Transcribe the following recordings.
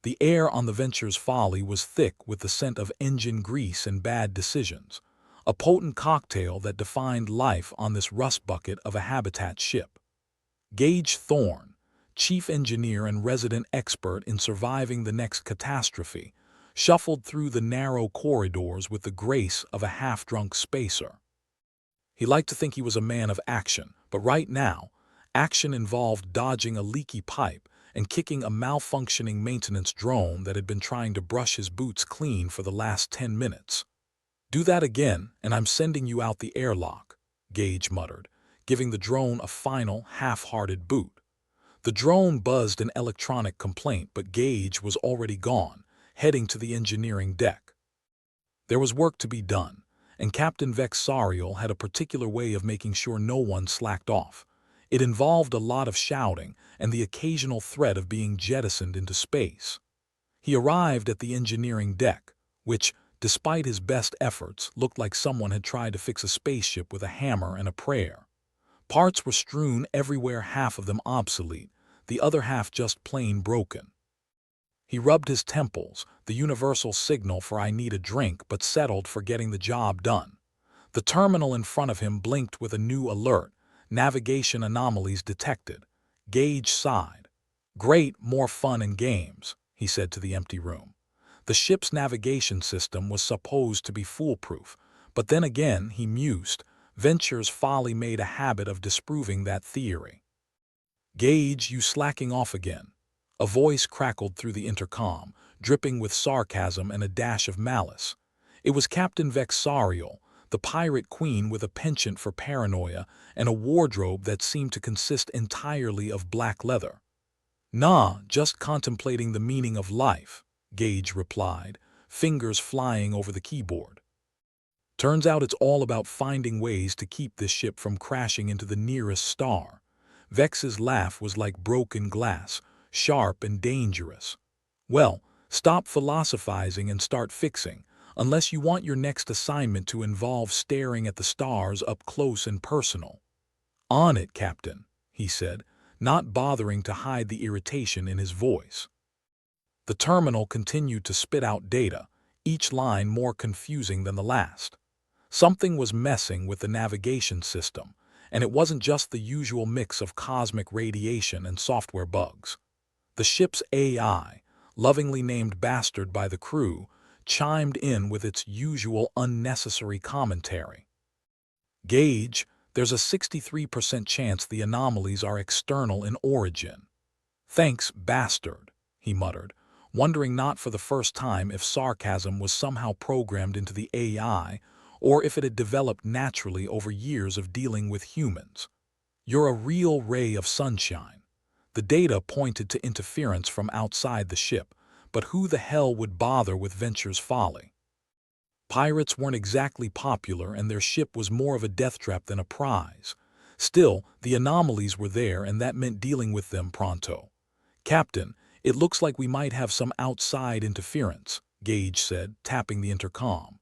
The air on the Venture's Folly was thick with the scent of engine grease and bad decisions, a potent cocktail that defined life on this rust bucket of a habitat ship. Gage Thorne, chief engineer and resident expert in surviving the next catastrophe, shuffled through the narrow corridors with the grace of a half-drunk spacer. He liked to think he was a man of action, but right now, action involved dodging a leaky pipe and kicking a malfunctioning maintenance drone that had been trying to brush his boots clean for the last 10 minutes. "Do that again, and I'm sending you out the airlock," Gage muttered, giving the drone a final, half-hearted boot. The drone buzzed an electronic complaint, but Gage was already gone, heading to the engineering deck. There was work to be done, and Captain Vexarial had a particular way of making sure no one slacked off. It involved a lot of shouting and the occasional threat of being jettisoned into space. He arrived at the engineering deck, which, despite his best efforts, looked like someone had tried to fix a spaceship with a hammer and a prayer. Parts were strewn everywhere, half of them obsolete, the other half just plain broken. He rubbed his temples, the universal signal for "I need a drink," but settled for getting the job done. The terminal in front of him blinked with a new alert: navigation anomalies detected. Gage sighed. "Great, more fun and games," he said to the empty room. The ship's navigation system was supposed to be foolproof, but then again, he mused, Venture's Folly made a habit of disproving that theory. "Gage, you slacking off again?" A voice crackled through the intercom, dripping with sarcasm and a dash of malice. It was Captain Vexarial, the pirate queen with a penchant for paranoia and a wardrobe that seemed to consist entirely of black leather. "Nah, just contemplating the meaning of life," Gage replied, fingers flying over the keyboard. "Turns out it's all about finding ways to keep this ship from crashing into the nearest star." Vex's laugh was like broken glass, sharp and dangerous. "Well, stop philosophizing and start fixing, unless you want your next assignment to involve staring at the stars up close and personal." "On it, Captain," he said, not bothering to hide the irritation in his voice. The terminal continued to spit out data, each line more confusing than the last. Something was messing with the navigation system, and it wasn't just the usual mix of cosmic radiation and software bugs. The ship's AI, lovingly named Bastard by the crew, chimed in with its usual unnecessary commentary. "Gage, there's a 63% chance the anomalies are external in origin." "Thanks, Bastard," he muttered, wondering not for the first time if sarcasm was somehow programmed into the AI or if it had developed naturally over years of dealing with humans. "You're a real ray of sunshine." The data pointed to interference from outside the ship, but who the hell would bother with Venture's Folly? Pirates weren't exactly popular, and their ship was more of a death trap than a prize. Still, the anomalies were there, and that meant dealing with them pronto. "Captain, it looks like we might have some outside interference," Gage said, tapping the intercom.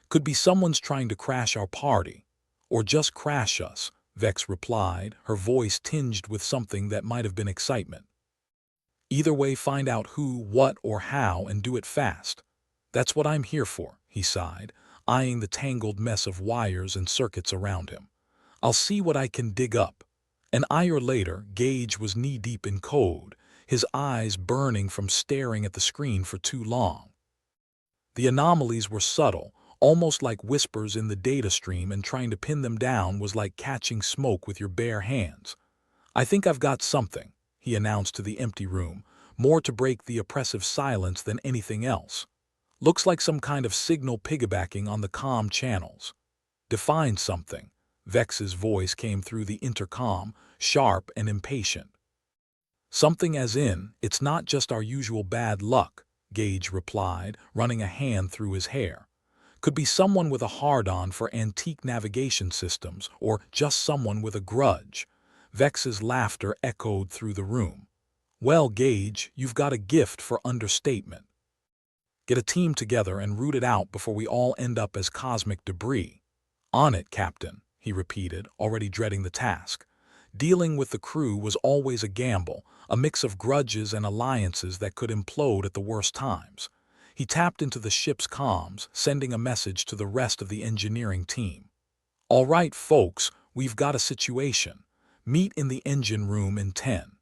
"Could be someone's trying to crash our party." "Or just crash us," Vex replied, her voice tinged with something that might have been excitement. "Either way, find out who, what, or how, and do it fast." "That's what I'm here for," he sighed, eyeing the tangled mess of wires and circuits around him. "I'll see what I can dig up." An hour later, Gage was knee-deep in code, his eyes burning from staring at the screen for too long. The anomalies were subtle, almost like whispers in the data stream, and trying to pin them down was like catching smoke with your bare hands. "I think I've got something," he announced to the empty room, more to break the oppressive silence than anything else. "Looks like some kind of signal piggybacking on the comm channels." "Define something." Vex's voice came through the intercom, sharp and impatient. "Something as in, it's not just our usual bad luck," Gage replied, running a hand through his hair. "Could be someone with a hard-on for antique navigation systems, or just someone with a grudge." Vex's laughter echoed through the room. "Well, Gage, you've got a gift for understatement. Get a team together and root it out before we all end up as cosmic debris." "On it, Captain," he repeated, already dreading the task. Dealing with the crew was always a gamble, a mix of grudges and alliances that could implode at the worst times. He tapped into the ship's comms, sending a message to the rest of the engineering team. "All right, folks, we've got a situation. Meet in the engine room in 10.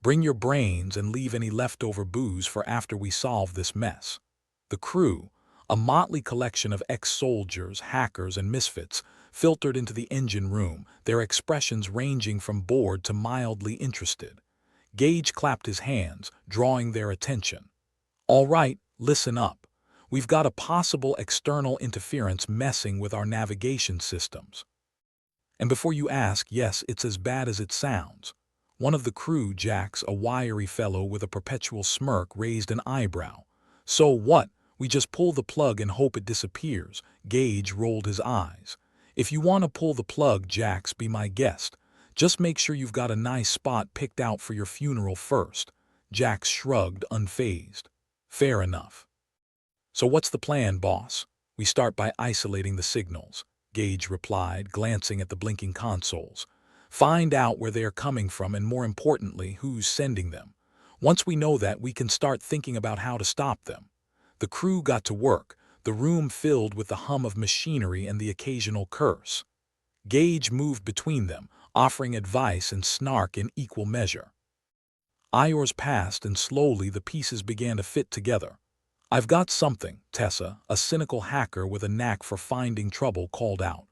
Bring your brains and leave any leftover booze for after we solve this mess." The crew, a motley collection of ex-soldiers, hackers, and misfits, filtered into the engine room, their expressions ranging from bored to mildly interested. Gage clapped his hands, drawing their attention. "All right, listen up. We've got a possible external interference messing with our navigation systems. And before you ask, yes, it's as bad as it sounds." One of the crew, Jax, a wiry fellow with a perpetual smirk, raised an eyebrow. "So what? We just pull the plug and hope it disappears?" Gage rolled his eyes. "If you want to pull the plug, Jax, be my guest. Just make sure you've got a nice spot picked out for your funeral first." Jax shrugged, unfazed. "Fair enough. So what's the plan, boss?" "We start by isolating the signals," Gage replied, glancing at the blinking consoles. "Find out where they're coming from and, more importantly, who's sending them. Once we know that, we can start thinking about how to stop them." The crew got to work, the room filled with the hum of machinery and the occasional curse. Gage moved between them, offering advice and snark in equal measure. Hours passed, and slowly the pieces began to fit together. "I've got something," Tessa, a cynical hacker with a knack for finding trouble, called out.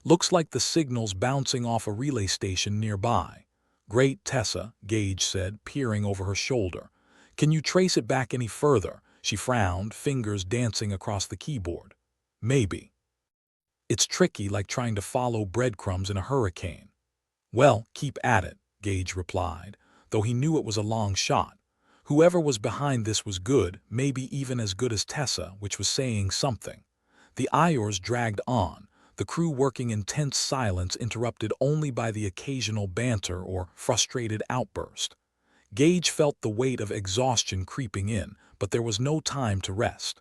"Looks like the signal's bouncing off a relay station nearby." "Great, Tessa," Gage said, peering over her shoulder. "Can you trace it back any further?" She frowned, fingers dancing across the keyboard. "Maybe. It's tricky, like trying to follow breadcrumbs in a hurricane." "Well, keep at it," Gage replied, though he knew it was a long shot. Whoever was behind this was good, maybe even as good as Tessa, which was saying something. The hours dragged on, the crew working in tense silence, interrupted only by the occasional banter or frustrated outburst. Gage felt the weight of exhaustion creeping in, but there was no time to rest.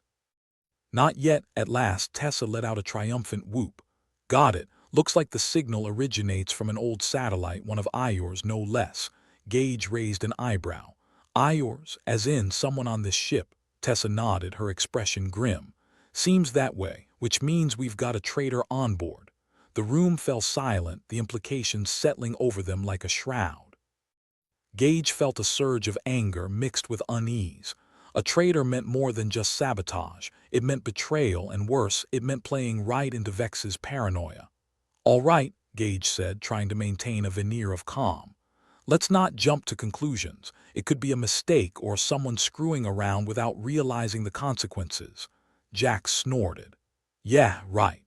"Not yet." At last, Tessa let out a triumphant whoop. "Got it. Looks like the signal originates from an old satellite, one of Ior's, no less." Gage raised an eyebrow. "Ior's, as in someone on this ship?" Tessa nodded, her expression grim. "Seems that way, which means we've got a traitor on board." The room fell silent, the implications settling over them like a shroud. Gage felt a surge of anger mixed with unease. A traitor meant more than just sabotage. It meant betrayal, and worse, it meant playing right into Vex's paranoia. "All right," Gage said, trying to maintain a veneer of calm. "Let's not jump to conclusions. It could be a mistake or someone screwing around without realizing the consequences." Jack snorted. "Yeah, right.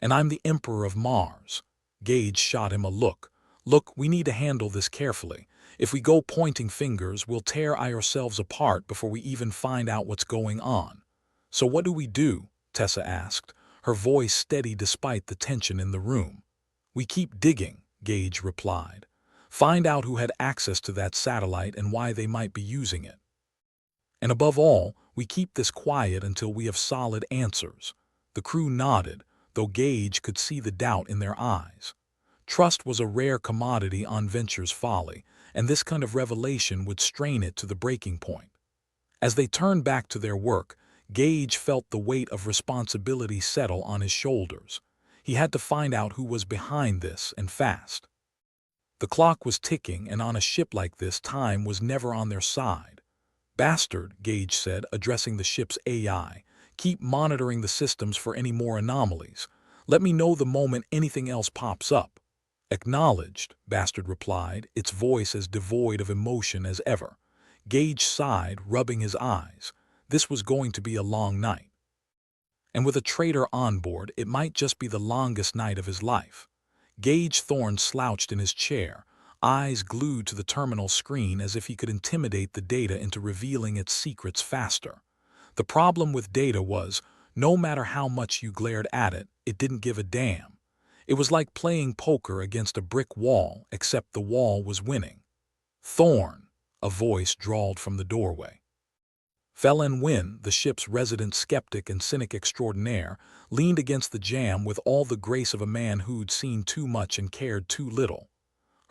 And I'm the Emperor of Mars." Gage shot him a look. "Look, we need to handle this carefully. If we go pointing fingers, we'll tear ourselves apart before we even find out what's going on." "So what do we do?" Tessa asked, her voice steady despite the tension in the room. "We keep digging," Gage replied. "Find out who had access to that satellite and why they might be using it. And above all, we keep this quiet until we have solid answers." The crew nodded, though Gage could see the doubt in their eyes. Trust was a rare commodity on Venture's Folly, and this kind of revelation would strain it to the breaking point. As they turned back to their work, Gage felt the weight of responsibility settle on his shoulders. He had to find out who was behind this, and fast. The clock was ticking, and on a ship like this, time was never on their side. "Bastard," Gage said, addressing the ship's AI, "keep monitoring the systems for any more anomalies. Let me know the moment anything else pops up." "Acknowledged," Bastard replied, its voice as devoid of emotion as ever. Gage sighed, rubbing his eyes. This was going to be a long night. And with a traitor on board, it might just be the longest night of his life. Gage Thorne slouched in his chair, eyes glued to the terminal screen as if he could intimidate the data into revealing its secrets faster. The problem with data was, no matter how much you glared at it, it didn't give a damn. It was like playing poker against a brick wall, except the wall was winning. "Thorne," a voice drawled from the doorway. Felin Wynn, the ship's resident skeptic and cynic extraordinaire, leaned against the jamb with all the grace of a man who'd seen too much and cared too little.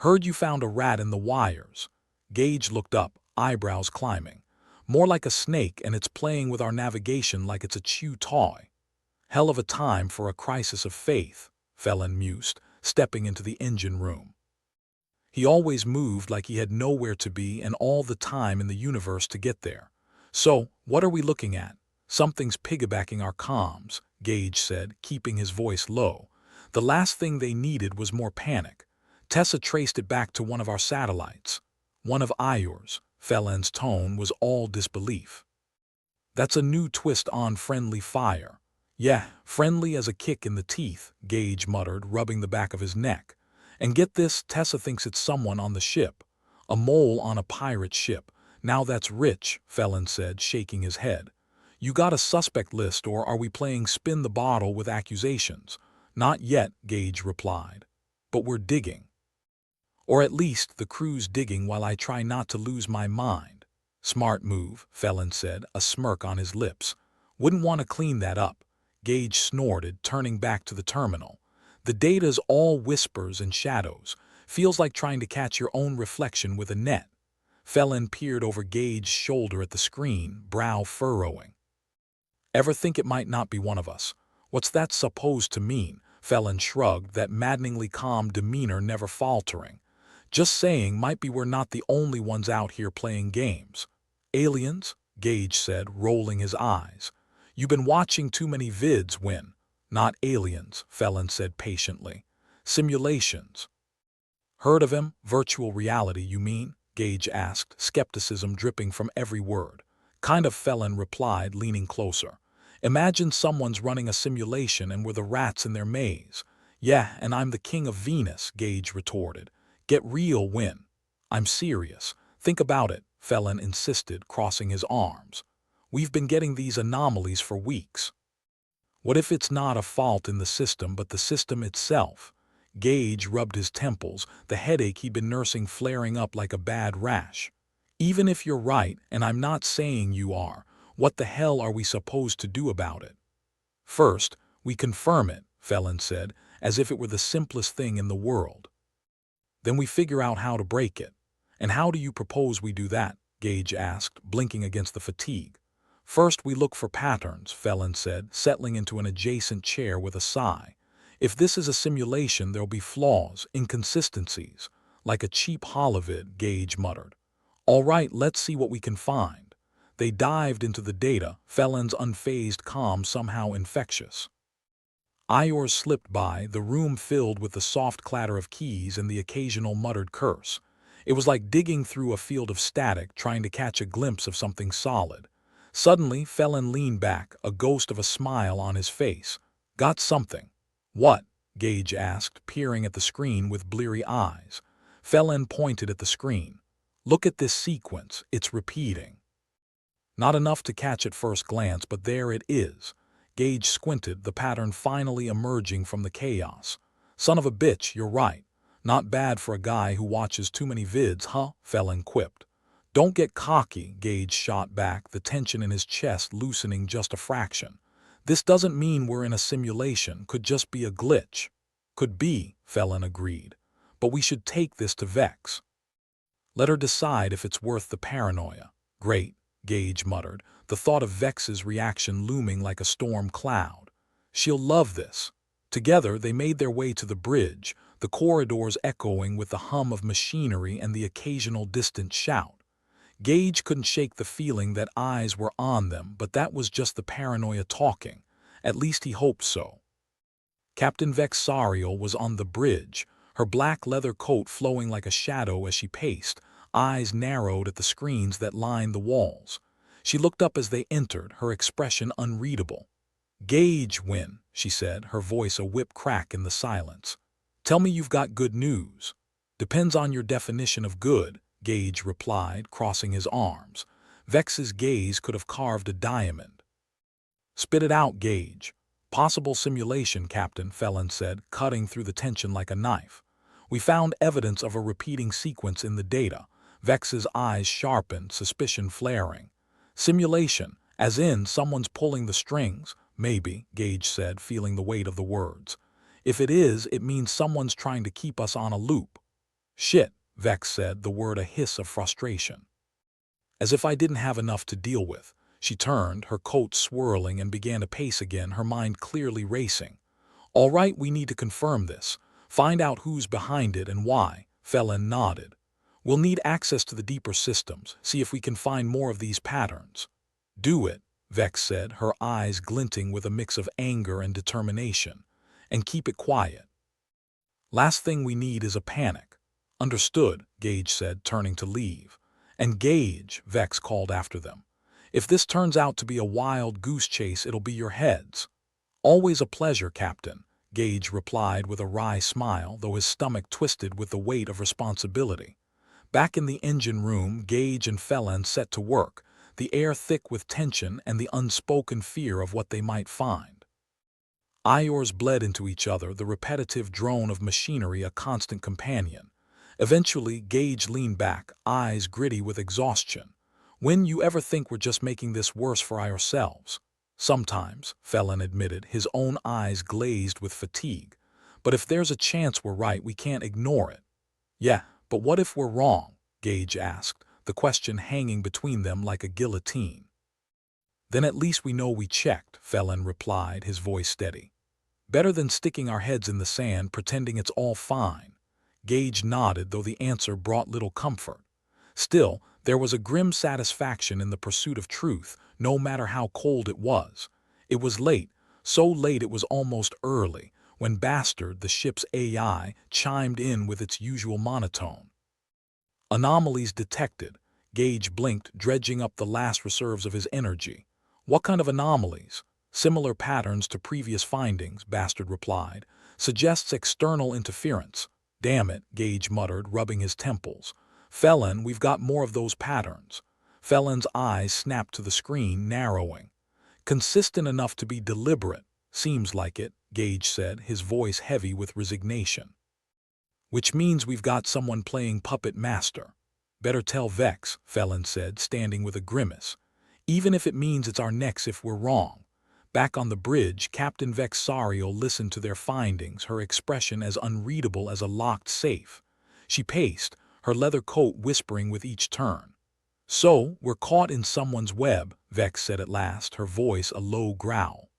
Heard you found a rat in the wires. Gage looked up, eyebrows climbing. More like a snake, and it's playing with our navigation like it's a chew toy. Hell of a time for a crisis of faith, Felon mused, stepping into the engine room. He always moved like he had nowhere to be and all the time in the universe to get there. So, what are we looking at? Something's piggybacking our comms, Gage said, keeping his voice low. The last thing they needed was more panic. Tessa traced it back to one of our satellites. One of yours. Felon's tone was all disbelief. That's a new twist on friendly fire. Yeah, friendly as a kick in the teeth, Gage muttered, rubbing the back of his neck. And get this, Tessa thinks it's someone on the ship. A mole on a pirate ship. Now that's rich, Felon said, shaking his head. You got a suspect list, or are we playing spin the bottle with accusations? Not yet, Gage replied. But we're digging. Or at least the crew's digging while I try not to lose my mind. Smart move, Felon said, a smirk on his lips. Wouldn't want to clean that up. Gage snorted, turning back to the terminal. The data's all whispers and shadows. Feels like trying to catch your own reflection with a net. Felon peered over Gage's shoulder at the screen, brow furrowing. Ever think it might not be one of us? What's that supposed to mean? Felon shrugged, that maddeningly calm demeanor never faltering. Just saying, might be we're not the only ones out here playing games. Aliens? Gage said, rolling his eyes. You've been watching too many vids, Win. Not aliens, Felon said patiently. Simulations. Heard of him? Virtual reality, you mean? Gage asked, skepticism dripping from every word. Kind of, Felon replied, leaning closer. Imagine someone's running a simulation and we're the rats in their maze. Yeah, and I'm the king of Venus, Gage retorted. Get real, Win. I'm serious. Think about it, Felon insisted, crossing his arms. We've been getting these anomalies for weeks. What if it's not a fault in the system but the system itself? Gage rubbed his temples, the headache he'd been nursing flaring up like a bad rash. Even if you're right, and I'm not saying you are, what the hell are we supposed to do about it? First, we confirm it, Felon said, as if it were the simplest thing in the world. Then we figure out how to break it. And how do you propose we do that? Gage asked, blinking against the fatigue. First, we look for patterns, Felon said, settling into an adjacent chair with a sigh. If this is a simulation, there'll be flaws, inconsistencies. Like a cheap holovid, Gage muttered. All right, let's see what we can find. They dived into the data, Felon's unfazed calm somehow infectious. Hours slipped by, the room filled with the soft clatter of keys and the occasional muttered curse. It was like digging through a field of static, trying to catch a glimpse of something solid. Suddenly, Felon leaned back, a ghost of a smile on his face. Got something. What? Gage asked, peering at the screen with bleary eyes. Felon pointed at the screen. Look at this sequence, it's repeating. Not enough to catch at first glance, but there it is. Gage squinted, the pattern finally emerging from the chaos. Son of a bitch, you're right. Not bad for a guy who watches too many vids, huh? Felon quipped. Don't get cocky, Gage shot back, the tension in his chest loosening just a fraction. This doesn't mean we're in a simulation, could just be a glitch. Could be, Felon agreed. But we should take this to Vex. Let her decide if it's worth the paranoia. Great, Gage muttered, the thought of Vex's reaction looming like a storm cloud. She'll love this. Together, they made their way to the bridge, the corridors echoing with the hum of machinery and the occasional distant shout. Gage couldn't shake the feeling that eyes were on them, but that was just the paranoia talking. At least he hoped so. Captain Vexarial was on the bridge, her black leather coat flowing like a shadow as she paced, eyes narrowed at the screens that lined the walls. She looked up as they entered, her expression unreadable. Gage, Win, she said, her voice a whip crack in the silence. Tell me you've got good news. Depends on your definition of good, Gage replied, crossing his arms. Vex's gaze could have carved a diamond. Spit it out, Gage. Possible simulation, Captain, Felon said, cutting through the tension like a knife. We found evidence of a repeating sequence in the data. Vex's eyes sharpened, suspicion flaring. Simulation, as in someone's pulling the strings? Maybe, Gage said, feeling the weight of the words. If it is, it means someone's trying to keep us on a loop. Shit, Vex said, the word a hiss of frustration. As if I didn't have enough to deal with, she turned, her coat swirling, and began to pace again, her mind clearly racing. All right, we need to confirm this. Find out who's behind it and why. Felon nodded. We'll need access to the deeper systems, see if we can find more of these patterns. Do it, Vex said, her eyes glinting with a mix of anger and determination. And keep it quiet. Last thing we need is a panic. Understood, Gage said, turning to leave. And Gage, Vex called after them. If this turns out to be a wild goose chase, it'll be your heads. Always a pleasure, Captain, Gage replied with a wry smile, though his stomach twisted with the weight of responsibility. Back in the engine room, Gage and Felon set to work, the air thick with tension and the unspoken fear of what they might find. Iors bled into each other, the repetitive drone of machinery a constant companion. Eventually, Gage leaned back, eyes gritty with exhaustion. When you ever think we're just making this worse for ourselves? Sometimes, Felon admitted, his own eyes glazed with fatigue. But if there's a chance we're right, we can't ignore it. Yeah, but what if we're wrong? Gage asked, the question hanging between them like a guillotine. Then at least we know we checked, Felon replied, his voice steady. Better than sticking our heads in the sand pretending it's all fine. Gage nodded, though the answer brought little comfort. Still, there was a grim satisfaction in the pursuit of truth, no matter how cold it was. It was late, so late it was almost early, when Bastard, the ship's AI, chimed in with its usual monotone. Anomalies detected. Gage blinked, dredging up the last reserves of his energy. What kind of anomalies? Similar patterns to previous findings, Bastard replied. Suggests external interference. Damn it, Gage muttered, rubbing his temples. Felon, we've got more of those patterns. Felon's eyes snapped to the screen, narrowing. Consistent enough to be deliberate. Seems like it, Gage said, his voice heavy with resignation. Which means we've got someone playing puppet master. Better tell Vex, Felon said, standing with a grimace. Even if it means it's our necks if we're wrong. Back on the bridge, Captain Vexario listened to their findings, her expression as unreadable as a locked safe. She paced, her leather coat whispering with each turn. So, we're caught in someone's web, Vex said at last, her voice a low growl.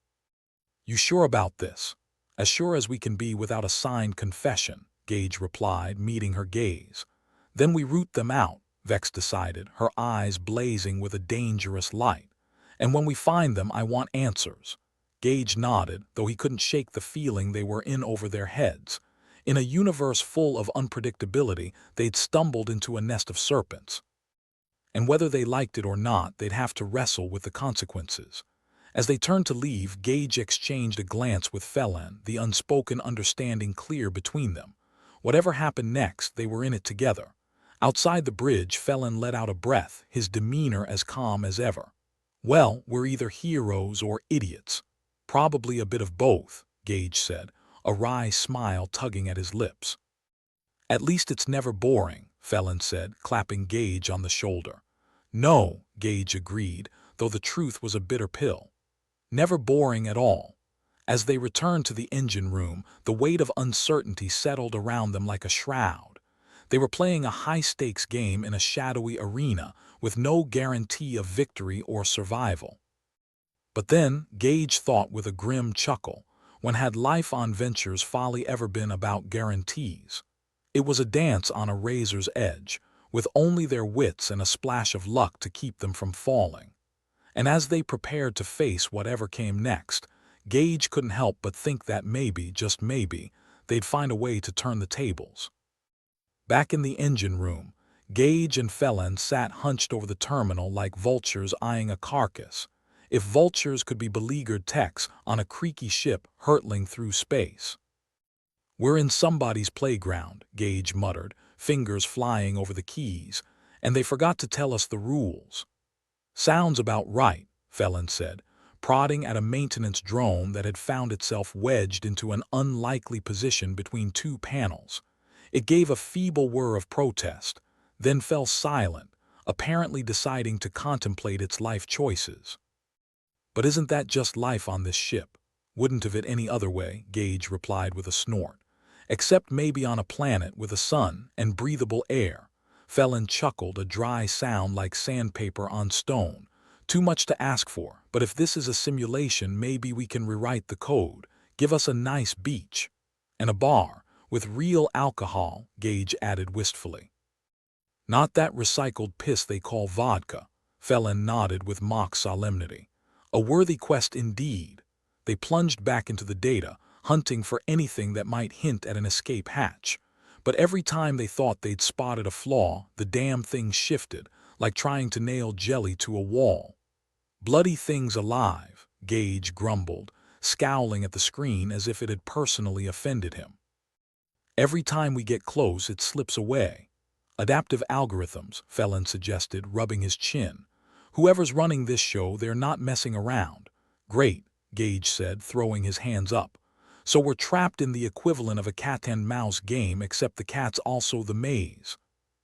You sure about this? As sure as we can be without a signed confession, Gage replied, meeting her gaze. Then we root them out, Vex decided, her eyes blazing with a dangerous light. And when we find them, I want answers. Gage nodded, though he couldn't shake the feeling they were in over their heads. In a universe full of unpredictability, they'd stumbled into a nest of serpents. And whether they liked it or not, they'd have to wrestle with the consequences. As they turned to leave, Gage exchanged a glance with Felon, the unspoken understanding clear between them. Whatever happened next, they were in it together. Outside the bridge, Felon let out a breath, his demeanor as calm as ever. Well, we're either heroes or idiots. Probably a bit of both, Gage said, a wry smile tugging at his lips. At least it's never boring, Felon said, clapping Gage on the shoulder. No, Gage agreed, though the truth was a bitter pill. Never boring at all. As they returned to the engine room, the weight of uncertainty settled around them like a shroud. They were playing a high-stakes game in a shadowy arena, with no guarantee of victory or survival. But then, Gage thought with a grim chuckle, when had life on Venture's Folly ever been about guarantees? It was a dance on a razor's edge, with only their wits and a splash of luck to keep them from falling. And as they prepared to face whatever came next, Gage couldn't help but think that maybe, just maybe, they'd find a way to turn the tables. Back in the engine room, Gage and Felon sat hunched over the terminal like vultures eyeing a carcass. If vultures could be beleaguered techs on a creaky ship hurtling through space. We're in somebody's playground, Gage muttered, fingers flying over the keys, and they forgot to tell us the rules. Sounds about right, Felon said, prodding at a maintenance drone that had found itself wedged into an unlikely position between two panels. It gave a feeble whir of protest, then fell silent, apparently deciding to contemplate its life choices. But isn't that just life on this ship? Wouldn't have it any other way, Gage replied with a snort. Except maybe on a planet with a sun and breathable air. Felon chuckled, a dry sound like sandpaper on stone. Too much to ask for, but if this is a simulation, maybe we can rewrite the code. Give us a nice beach. And a bar, with real alcohol, Gage added wistfully. Not that recycled piss they call vodka. Felon nodded with mock solemnity. A worthy quest indeed. They plunged back into the data, hunting for anything that might hint at an escape hatch. But every time they thought they'd spotted a flaw, the damn thing shifted, like trying to nail jelly to a wall. Bloody things alive, Gage grumbled, scowling at the screen as if it had personally offended him. Every time we get close, it slips away. Adaptive algorithms, Felon suggested, rubbing his chin. Whoever's running this show, they're not messing around. Great, Gage said, throwing his hands up. So we're trapped in the equivalent of a cat-and-mouse game, except the cat's also the maze.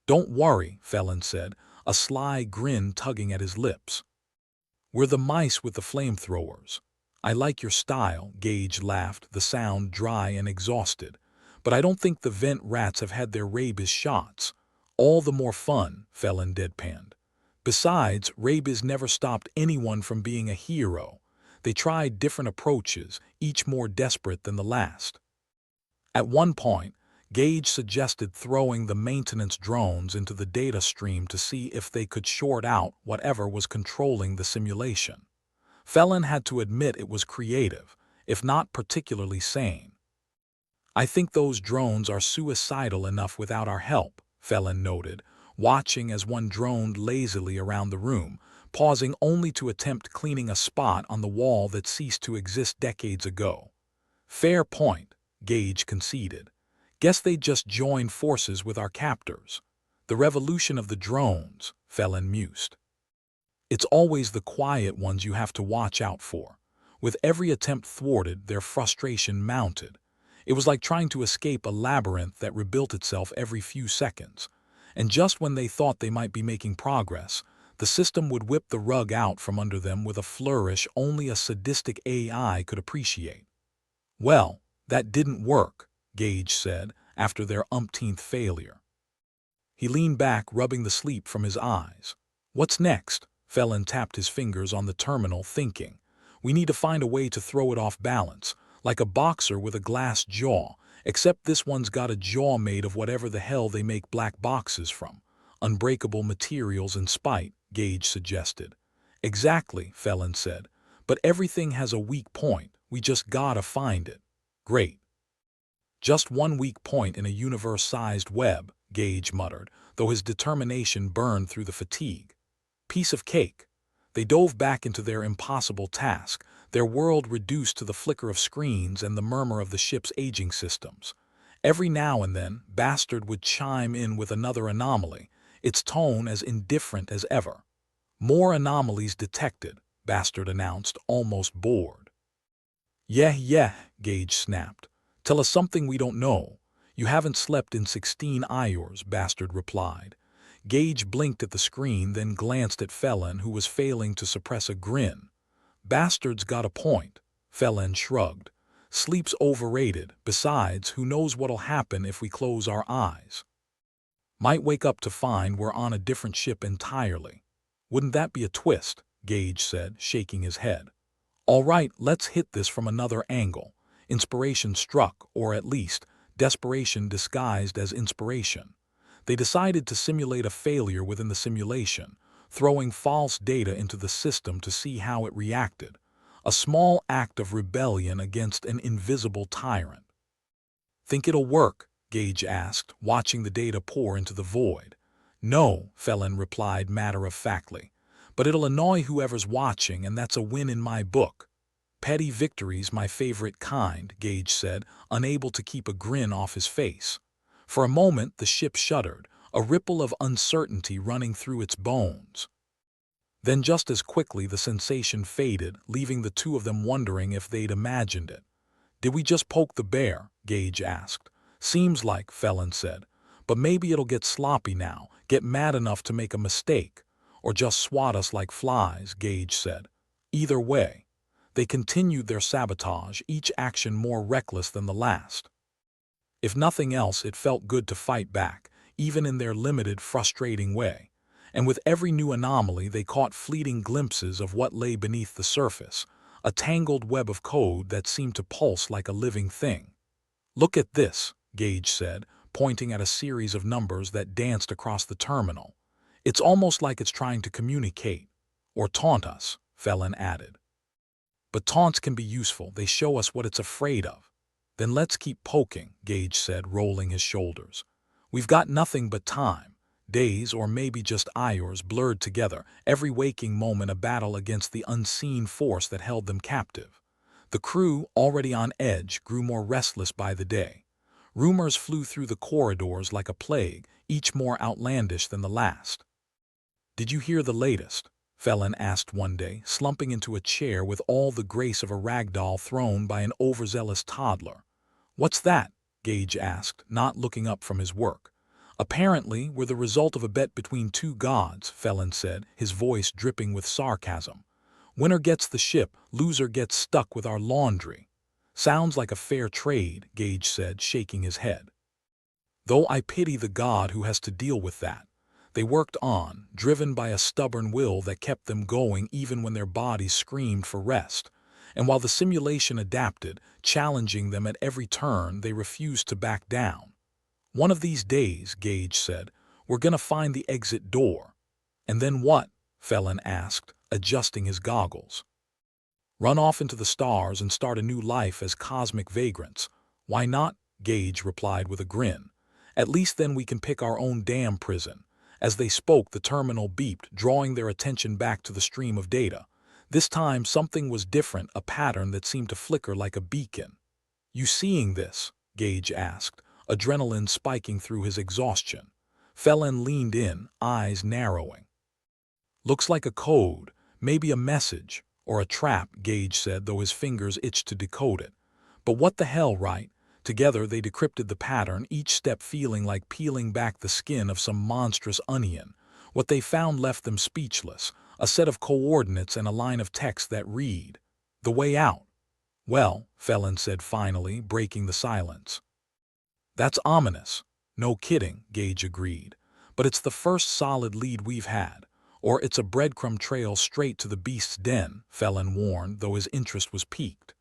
Don't worry, Felon said, a sly grin tugging at his lips. We're the mice with the flamethrowers. I like your style, Gage laughed, the sound dry and exhausted. But I don't think the vent rats have had their rabies shots. All the more fun, Felon deadpanned. Besides, rabies never stopped anyone from being a hero. They tried different approaches, each more desperate than the last. At one point, Gage suggested throwing the maintenance drones into the data stream to see if they could short out whatever was controlling the simulation. Felon had to admit it was creative, if not particularly sane. I think those drones are suicidal enough without our help, Felon noted, watching as one droned lazily around the room, pausing only to attempt cleaning a spot on the wall that ceased to exist decades ago. Fair point, Gage conceded. Guess they just joined forces with our captors. The revolution of the drones, Felon mused. It's always the quiet ones you have to watch out for. With every attempt thwarted, their frustration mounted. It was like trying to escape a labyrinth that rebuilt itself every few seconds. And just when they thought they might be making progress, the system would whip the rug out from under them with a flourish only a sadistic AI could appreciate. Well, that didn't work, Gage said, after their umpteenth failure. He leaned back, rubbing the sleep from his eyes. What's next? Felon tapped his fingers on the terminal, thinking. We need to find a way to throw it off balance, like a boxer with a glass jaw, except this one's got a jaw made of whatever the hell they make black boxes from. Unbreakable materials and spite, Gage suggested. Exactly, Felon said. But everything has a weak point. We just gotta find it. Great. Just one weak point in a universe-sized web, Gage muttered, though his determination burned through the fatigue. Piece of cake. They dove back into their impossible task, their world reduced to the flicker of screens and the murmur of the ship's aging systems. Every now and then, Bastard would chime in with another anomaly, its tone as indifferent as ever. More anomalies detected, Bastard announced, almost bored. Yeah, Gage snapped. Tell us something we don't know. You haven't slept in 16 hours, Bastard replied. Gage blinked at the screen, then glanced at Felon, who was failing to suppress a grin. Bastard's got a point, Felon shrugged. Sleep's overrated. Besides, who knows what'll happen if we close our eyes? Might wake up to find we're on a different ship entirely. Wouldn't that be a twist? Gage said, shaking his head. All right, let's hit this from another angle. Inspiration struck, or at least, desperation disguised as inspiration. They decided to simulate a failure within the simulation, throwing false data into the system to see how it reacted. A small act of rebellion against an invisible tyrant. Think it'll work? Gage asked, watching the data pour into the void. No, Felon replied matter-of-factly. But it'll annoy whoever's watching, and that's a win in my book. Petty victory's my favorite kind, Gage said, unable to keep a grin off his face. For a moment, the ship shuddered, a ripple of uncertainty running through its bones. Then just as quickly the sensation faded, leaving the two of them wondering if they'd imagined it. Did we just poke the bear? Gage asked. Seems like, Felon said. But maybe it'll get sloppy now, get mad enough to make a mistake. Or just swat us like flies, Gage said. Either way. They continued their sabotage, each action more reckless than the last. If nothing else, it felt good to fight back, even in their limited, frustrating way. And with every new anomaly, they caught fleeting glimpses of what lay beneath the surface, a tangled web of code that seemed to pulse like a living thing. "Look at this," Gage said, pointing at a series of numbers that danced across the terminal. "It's almost like it's trying to communicate. Or taunt us," Felon added. "But taunts can be useful. They show us what it's afraid of." "Then let's keep poking," Gage said, rolling his shoulders. "We've got nothing but time. Days, or maybe just hours, blurred together, every waking moment a battle against the unseen force that held them captive." The crew, already on edge, grew more restless by the day. Rumors flew through the corridors like a plague, each more outlandish than the last. "Did you hear the latest?" Felon asked one day, slumping into a chair with all the grace of a ragdoll thrown by an overzealous toddler. "What's that?" Gage asked, not looking up from his work. "Apparently, we're the result of a bet between two gods," Felon said, his voice dripping with sarcasm. "Winner gets the ship, loser gets stuck with our laundry." "Sounds like a fair trade," Gage said, shaking his head. "Though I pity the god who has to deal with that." They worked on, driven by a stubborn will that kept them going even when their bodies screamed for rest. And while the simulation adapted, challenging them at every turn, they refused to back down. "One of these days," Gage said, "we're gonna find the exit door." "And then what?" Felon asked, adjusting his goggles. "Run off into the stars and start a new life as cosmic vagrants." "Why not?" Gage replied with a grin. "At least then we can pick our own damn prison." As they spoke, the terminal beeped, drawing their attention back to the stream of data. This time something was different, a pattern that seemed to flicker like a beacon. "You seeing this?" Gage asked, adrenaline spiking through his exhaustion. Felon leaned in, eyes narrowing. "Looks like a code, maybe a message, or a trap," Gage said, though his fingers itched to decode it. "But what the hell, right?" Together they decrypted the pattern, each step feeling like peeling back the skin of some monstrous onion. What they found left them speechless, a set of coordinates and a line of text that read, "The way out." "Well," Felon said finally, breaking the silence. "That's ominous." "No kidding," Gage agreed. "But it's the first solid lead we've had. Or it's a breadcrumb trail straight to the beast's den," Felon warned, though his interest was piqued.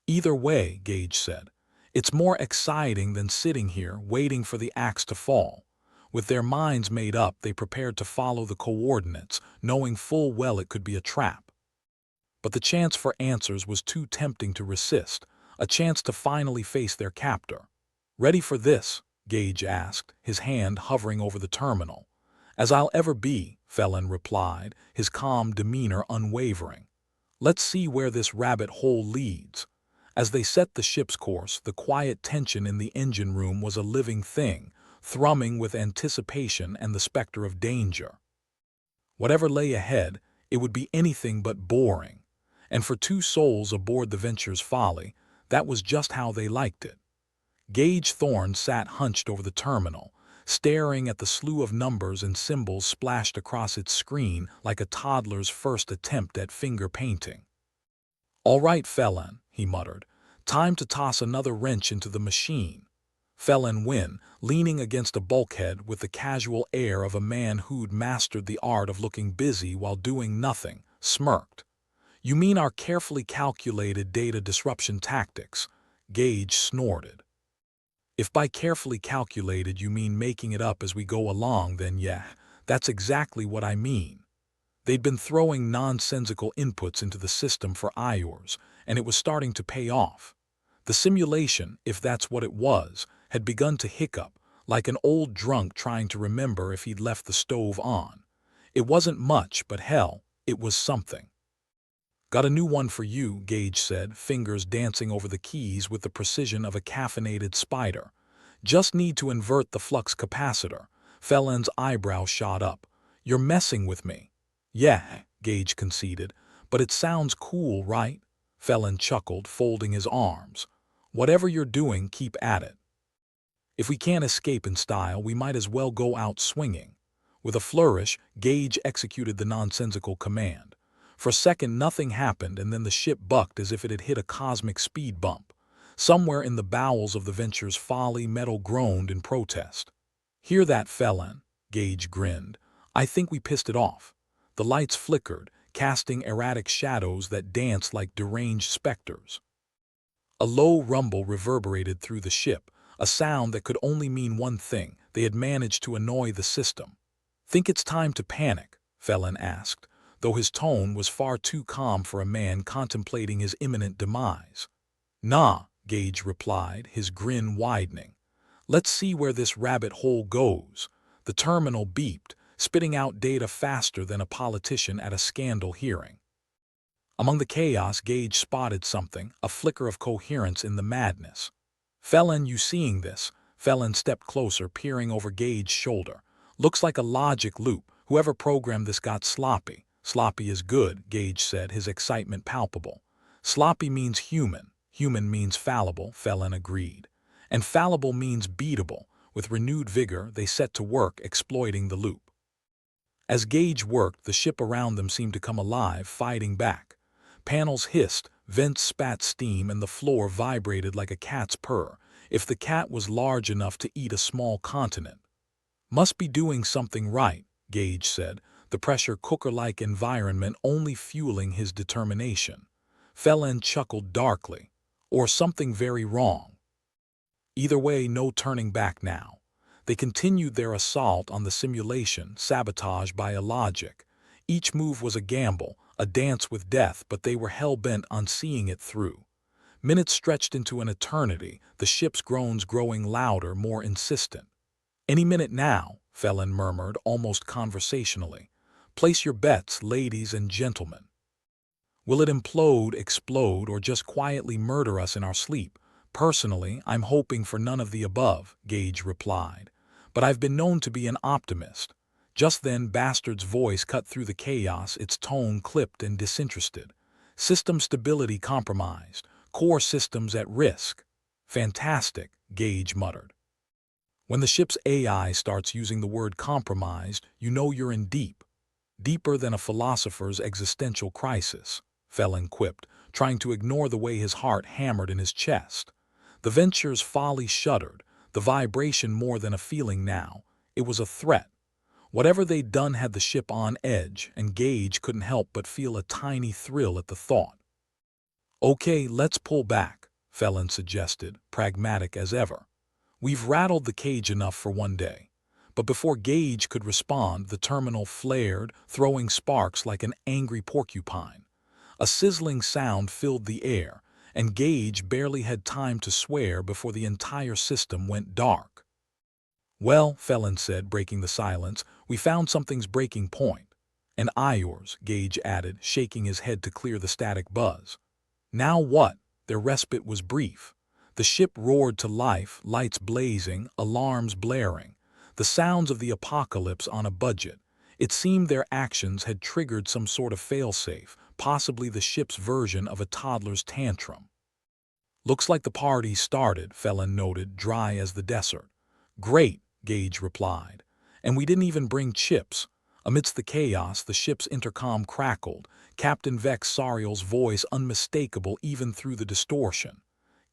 "Either way," Gage said, "it's more exciting than sitting here waiting for the axe to fall." With their minds made up, they prepared to follow the coordinates, knowing full well it could be a trap. But the chance for answers was too tempting to resist, a chance to finally face their captor. "Ready for this?" Gage asked, his hand hovering over the terminal. "As I'll ever be," Felon replied, his calm demeanor unwavering. "Let's see where this rabbit hole leads." As they set the ship's course, the quiet tension in the engine room was a living thing, thrumming with anticipation and the specter of danger. Whatever lay ahead, it would be anything but boring. And for two souls aboard the Venture's Folly, that was just how they liked it. Gage Thorne sat hunched over the terminal, staring at the slew of numbers and symbols splashed across its screen like a toddler's first attempt at finger painting. "All right, Felon," he muttered. "Time to toss another wrench into the machine." Felon Wynn, leaning against a bulkhead with the casual air of a man who'd mastered the art of looking busy while doing nothing, smirked. "You mean our carefully calculated data disruption tactics?" Gage snorted. "If by carefully calculated you mean making it up as we go along, then yeah, that's exactly what I mean." They'd been throwing nonsensical inputs into the system for hours, and it was starting to pay off. The simulation, if that's what it was, had begun to hiccup, like an old drunk trying to remember if he'd left the stove on. It wasn't much, but hell, it was something. "Got a new one for you," Gage said, fingers dancing over the keys with the precision of a caffeinated spider. "Just need to invert the flux capacitor." Felon's eyebrow shot up. "You're messing with me." "Yeah," Gage conceded, "but it sounds cool, right?" Felon chuckled, folding his arms. "Whatever you're doing, keep at it. If we can't escape in style, we might as well go out swinging." With a flourish, Gage executed the nonsensical command. For a second nothing happened, and then the ship bucked as if it had hit a cosmic speed bump. Somewhere in the bowels of the venture's folly, metal groaned in protest. "Hear that, Felon?" Gage grinned. "I think we pissed it off." The lights flickered, casting erratic shadows that danced like deranged specters. A low rumble reverberated through the ship, a sound that could only mean one thing: they had managed to annoy the system. "Think it's time to panic?" Felon asked, though his tone was far too calm for a man contemplating his imminent demise. "Nah," Gage replied, his grin widening. "Let's see where this rabbit hole goes." The terminal beeped, spitting out data faster than a politician at a scandal hearing. Among the chaos, Gage spotted something, a flicker of coherence in the madness. "Felon, you seeing this?" Felon stepped closer, peering over Gage's shoulder. "Looks like a logic loop. Whoever programmed this got sloppy." "Sloppy is good," Gage said, his excitement palpable. "Sloppy means human. Human means fallible," Felon agreed. "And fallible means beatable." With renewed vigor, they set to work exploiting the loop. As Gage worked, the ship around them seemed to come alive, fighting back. Panels hissed, vents spat steam, and the floor vibrated like a cat's purr, if the cat was large enough to eat a small continent. "Must be doing something right," Gage said, the pressure cooker-like environment only fueling his determination. Felon chuckled darkly. "Or something very wrong." Either way, no turning back now. They continued their assault on the simulation, sabotaged by Illogic. Each move was a gamble, a dance with death, but they were hell-bent on seeing it through. Minutes stretched into an eternity, the ship's groans growing louder, more insistent. "Any minute now," Felon murmured, almost conversationally. "Place your bets, ladies and gentlemen. Will it implode, explode, or just quietly murder us in our sleep?" "Personally, I'm hoping for none of the above," Gage replied. "But I've been known to be an optimist." Just then, Bastard's voice cut through the chaos, its tone clipped and disinterested. "System stability compromised. Core systems at risk." "Fantastic," Gage muttered. "When the ship's AI starts using the word compromised, you know you're in deep. Deeper than a philosopher's existential crisis," Felon quipped, trying to ignore the way his heart hammered in his chest. The venture's folly shuddered, the vibration more than a feeling now. It was a threat. Whatever they'd done had the ship on edge, and Gage couldn't help but feel a tiny thrill at the thought. "Okay, let's pull back," Felon suggested, pragmatic as ever. "We've rattled the cage enough for one day." But before Gage could respond, the terminal flared, throwing sparks like an angry porcupine. A sizzling sound filled the air, and Gage barely had time to swear before the entire system went dark. "Well," Felon said, breaking the silence, "we found something's breaking point." "And yours," Gage added, shaking his head to clear the static buzz. "Now what?" Their respite was brief. The ship roared to life, lights blazing, alarms blaring. The sounds of the apocalypse on a budget. It seemed their actions had triggered some sort of failsafe, possibly the ship's version of a toddler's tantrum. "Looks like the party started," Felon noted, dry as the desert. "Great," Gage replied. "And we didn't even bring chips." Amidst the chaos, the ship's intercom crackled, Captain Vex Sariel's voice unmistakable even through the distortion.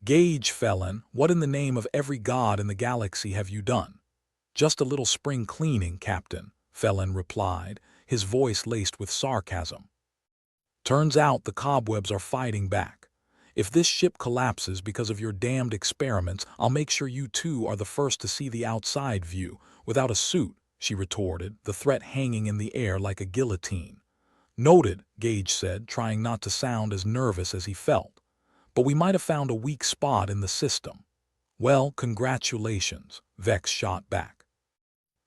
"Gage, Felon, what in the name of every god in the galaxy have you done?" "Just a little spring cleaning, Captain," Felon replied, his voice laced with sarcasm. "Turns out the cobwebs are fighting back. If this ship collapses because of your damned experiments, I'll make sure you two are the first to see the outside view, without a suit," she retorted, the threat hanging in the air like a guillotine. "Noted," Gage said, trying not to sound as nervous as he felt. "But we might have found a weak spot in the system." "Well, congratulations," Vex shot back.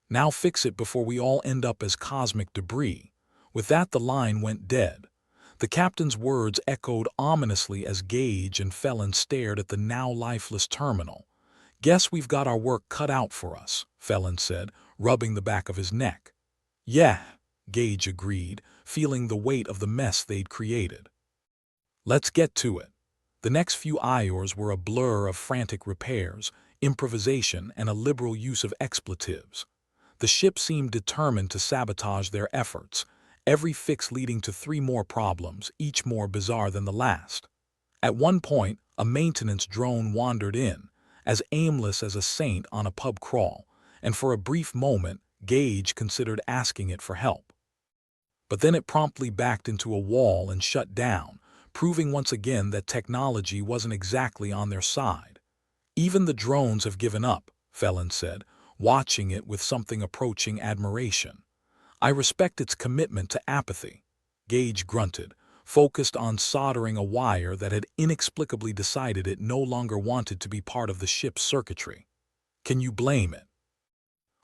"Now fix it before we all end up as cosmic debris." With that, the line went dead. The captain's words echoed ominously as Gage and Felon stared at the now lifeless terminal. "Guess we've got our work cut out for us," Felon said, rubbing the back of his neck. "Yeah," Gage agreed, feeling the weight of the mess they'd created. "Let's get to it." The next few hours were a blur of frantic repairs, improvisation, and a liberal use of expletives. The ship seemed determined to sabotage their efforts, every fix leading to 3 more problems, each more bizarre than the last. At one point, A maintenance drone wandered in, as aimless as a saint on a pub crawl, and for a brief moment, Gage considered asking it for help. But then it promptly backed into a wall and shut down, proving once again that technology wasn't exactly on their side. Even the drones have given up, Felon said, watching it with something approaching admiration. I respect its commitment to apathy. Gage grunted, focused on soldering a wire that had inexplicably decided it no longer wanted to be part of the ship's circuitry. Can you blame it?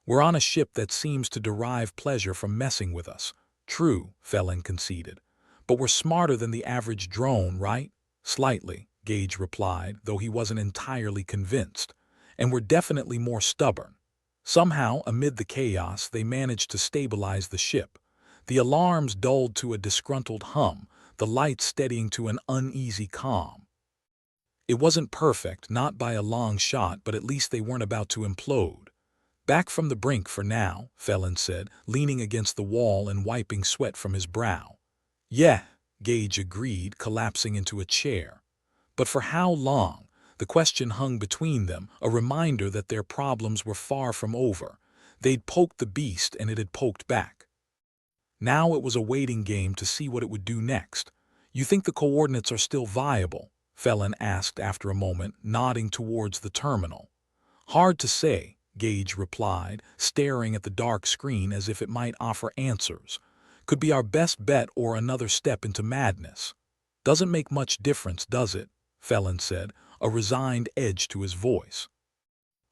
We're on a ship that seems to derive pleasure from messing with us. True, Felon conceded. But we're smarter than the average drone, right? Slightly, Gage replied, though he wasn't entirely convinced. And we're definitely more stubborn. Somehow, amid the chaos, they managed to stabilize the ship. The alarms dulled to a disgruntled hum, the lights steadying to an uneasy calm. It wasn't perfect, not by a long shot, but at least they weren't about to implode. Back from the brink for now, Felon said, leaning against the wall and wiping sweat from his brow. Yeah, Gage agreed, collapsing into a chair. But for how long? The question hung between them, a reminder that their problems were far from over. They'd poked the beast and it had poked back. Now it was a waiting game to see what it would do next. You think the coordinates are still viable? Felon asked after a moment, nodding towards the terminal. Hard to say, Gage replied, staring at the dark screen as if it might offer answers. Could be our best bet or another step into madness. Doesn't make much difference, does it? Felon said, a resigned edge to his voice.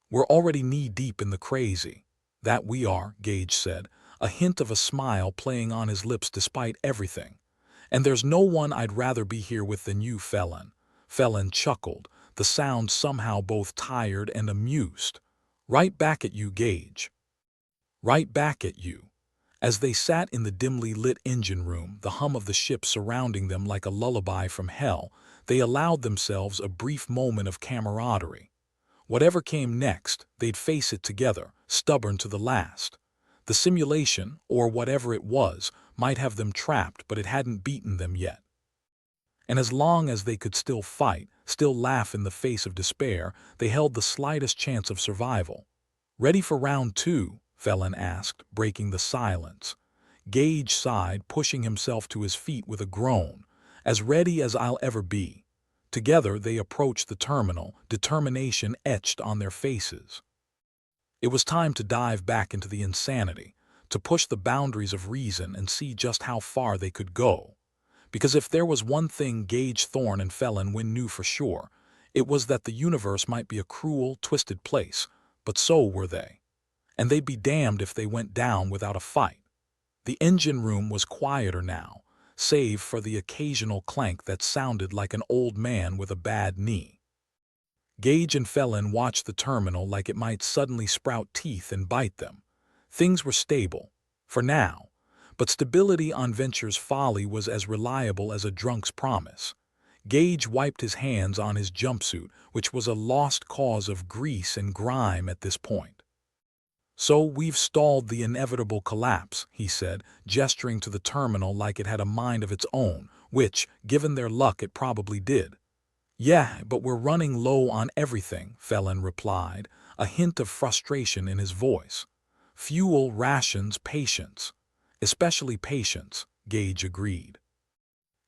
We're already knee-deep in the crazy. That we are, Gage said, a hint of a smile playing on his lips despite everything. And there's no one I'd rather be here with than you, Felon. Felon chuckled, the sound somehow both tired and amused. Right back at you, Gage. Right back at you. As they sat in the dimly lit engine room, the hum of the ship surrounding them like a lullaby from hell, they allowed themselves a brief moment of camaraderie. Whatever came next, they'd face it together, stubborn to the last. The simulation, or whatever it was, might have them trapped, but it hadn't beaten them yet. And as long as they could still fight, still laugh in the face of despair, they held the slightest chance of survival. Ready for round two? Felon asked, breaking the silence. Gage sighed, pushing himself to his feet with a groan. As ready as I'll ever be. Together they approached the terminal, determination etched on their faces. It was time to dive back into the insanity, to push the boundaries of reason and see just how far they could go. Because if there was one thing Gage, Thorne, and Felon knew for sure, it was that the universe might be a cruel, twisted place, but so were they. And they'd be damned if they went down without a fight. The engine room was quieter now, save for the occasional clank that sounded like an old man with a bad knee. Gage and Felon watched the terminal like it might suddenly sprout teeth and bite them. Things were stable, for now. But stability on Venture's folly was as reliable as a drunk's promise. Gage wiped his hands on his jumpsuit, which was a lost cause of grease and grime at this point. So we've stalled the inevitable collapse, he said, gesturing to the terminal like it had a mind of its own, which, given their luck, it probably did. Yeah, but we're running low on everything, Felon replied, a hint of frustration in his voice. Fuel, rations, patience. Especially patience, Gage agreed.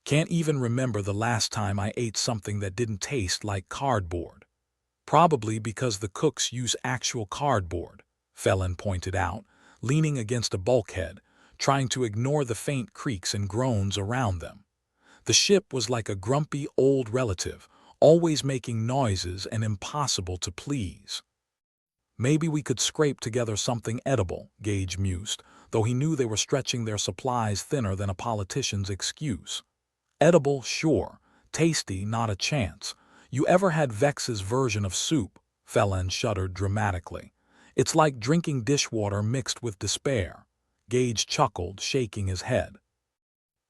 Can't even remember the last time I ate something that didn't taste like cardboard. Probably because the cooks use actual cardboard, Felon pointed out, leaning against a bulkhead, trying to ignore the faint creaks and groans around them. The ship was like a grumpy old relative, always making noises and impossible to please. Maybe we could scrape together something edible, Gage mused, though he knew they were stretching their supplies thinner than a politician's excuse. Edible, sure. Tasty, not a chance. You ever had Vex's version of soup? Felon shuddered dramatically. It's like drinking dishwater mixed with despair. Gage chuckled, shaking his head.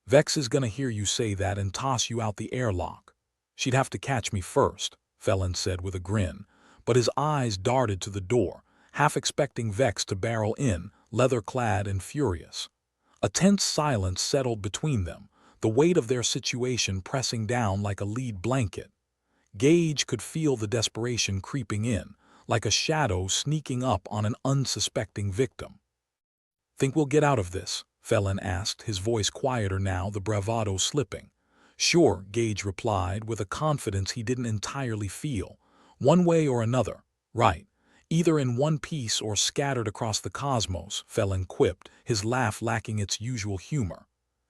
Vex is gonna hear you say that and toss you out the airlock. She'd have to catch me first, Felon said with a grin, but his eyes darted to the door, half expecting Vex to barrel in, leather-clad and furious. A tense silence settled between them, the weight of their situation pressing down like a lead blanket. Gage could feel the desperation creeping in, like a shadow sneaking up on an unsuspecting victim. "Think we'll get out of this?" Felon asked, his voice quieter now, the bravado slipping. "Sure," Gage replied, with a confidence he didn't entirely feel. "One way or another. Right. Either in one piece or scattered across the cosmos," Felon quipped, his laugh lacking its usual humor.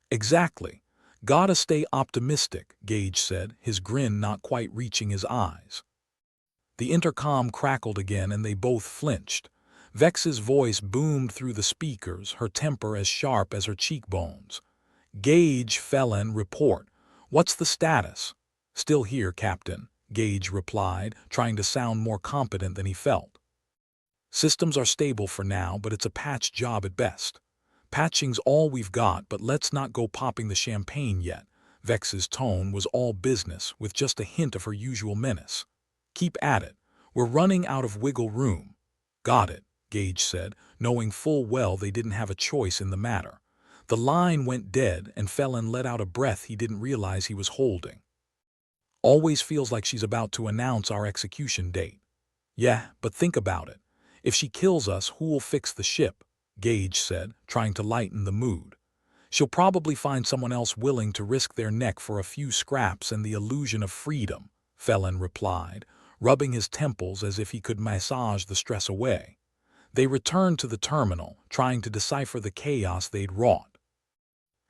"Exactly. Gotta stay optimistic," Gage said, his grin not quite reaching his eyes. The intercom crackled again and they both flinched. Vex's voice boomed through the speakers, her temper as sharp as her cheekbones. "Gage, Felon, report. What's the status?" "Still here, Captain," Gage replied, trying to sound more competent than he felt. "Systems are stable for now, but it's a patch job at best." "Patching's all we've got, but let's not go popping the champagne yet." Vex's tone was all business, with just a hint of her usual menace. "Keep at it. We're running out of wiggle room." "Got it," Gage said, knowing full well they didn't have a choice in the matter. The line went dead, and Felon let out a breath he didn't realize he was holding. "Always feels like she's about to announce our execution date." "Yeah, but think about it. If she kills us, who'll fix the ship?" Gage said, trying to lighten the mood. "She'll probably find someone else willing to risk their neck for a few scraps and the illusion of freedom," Felon replied, rubbing his temples as if he could massage the stress away. They returned to the terminal, trying to decipher the chaos they'd wrought.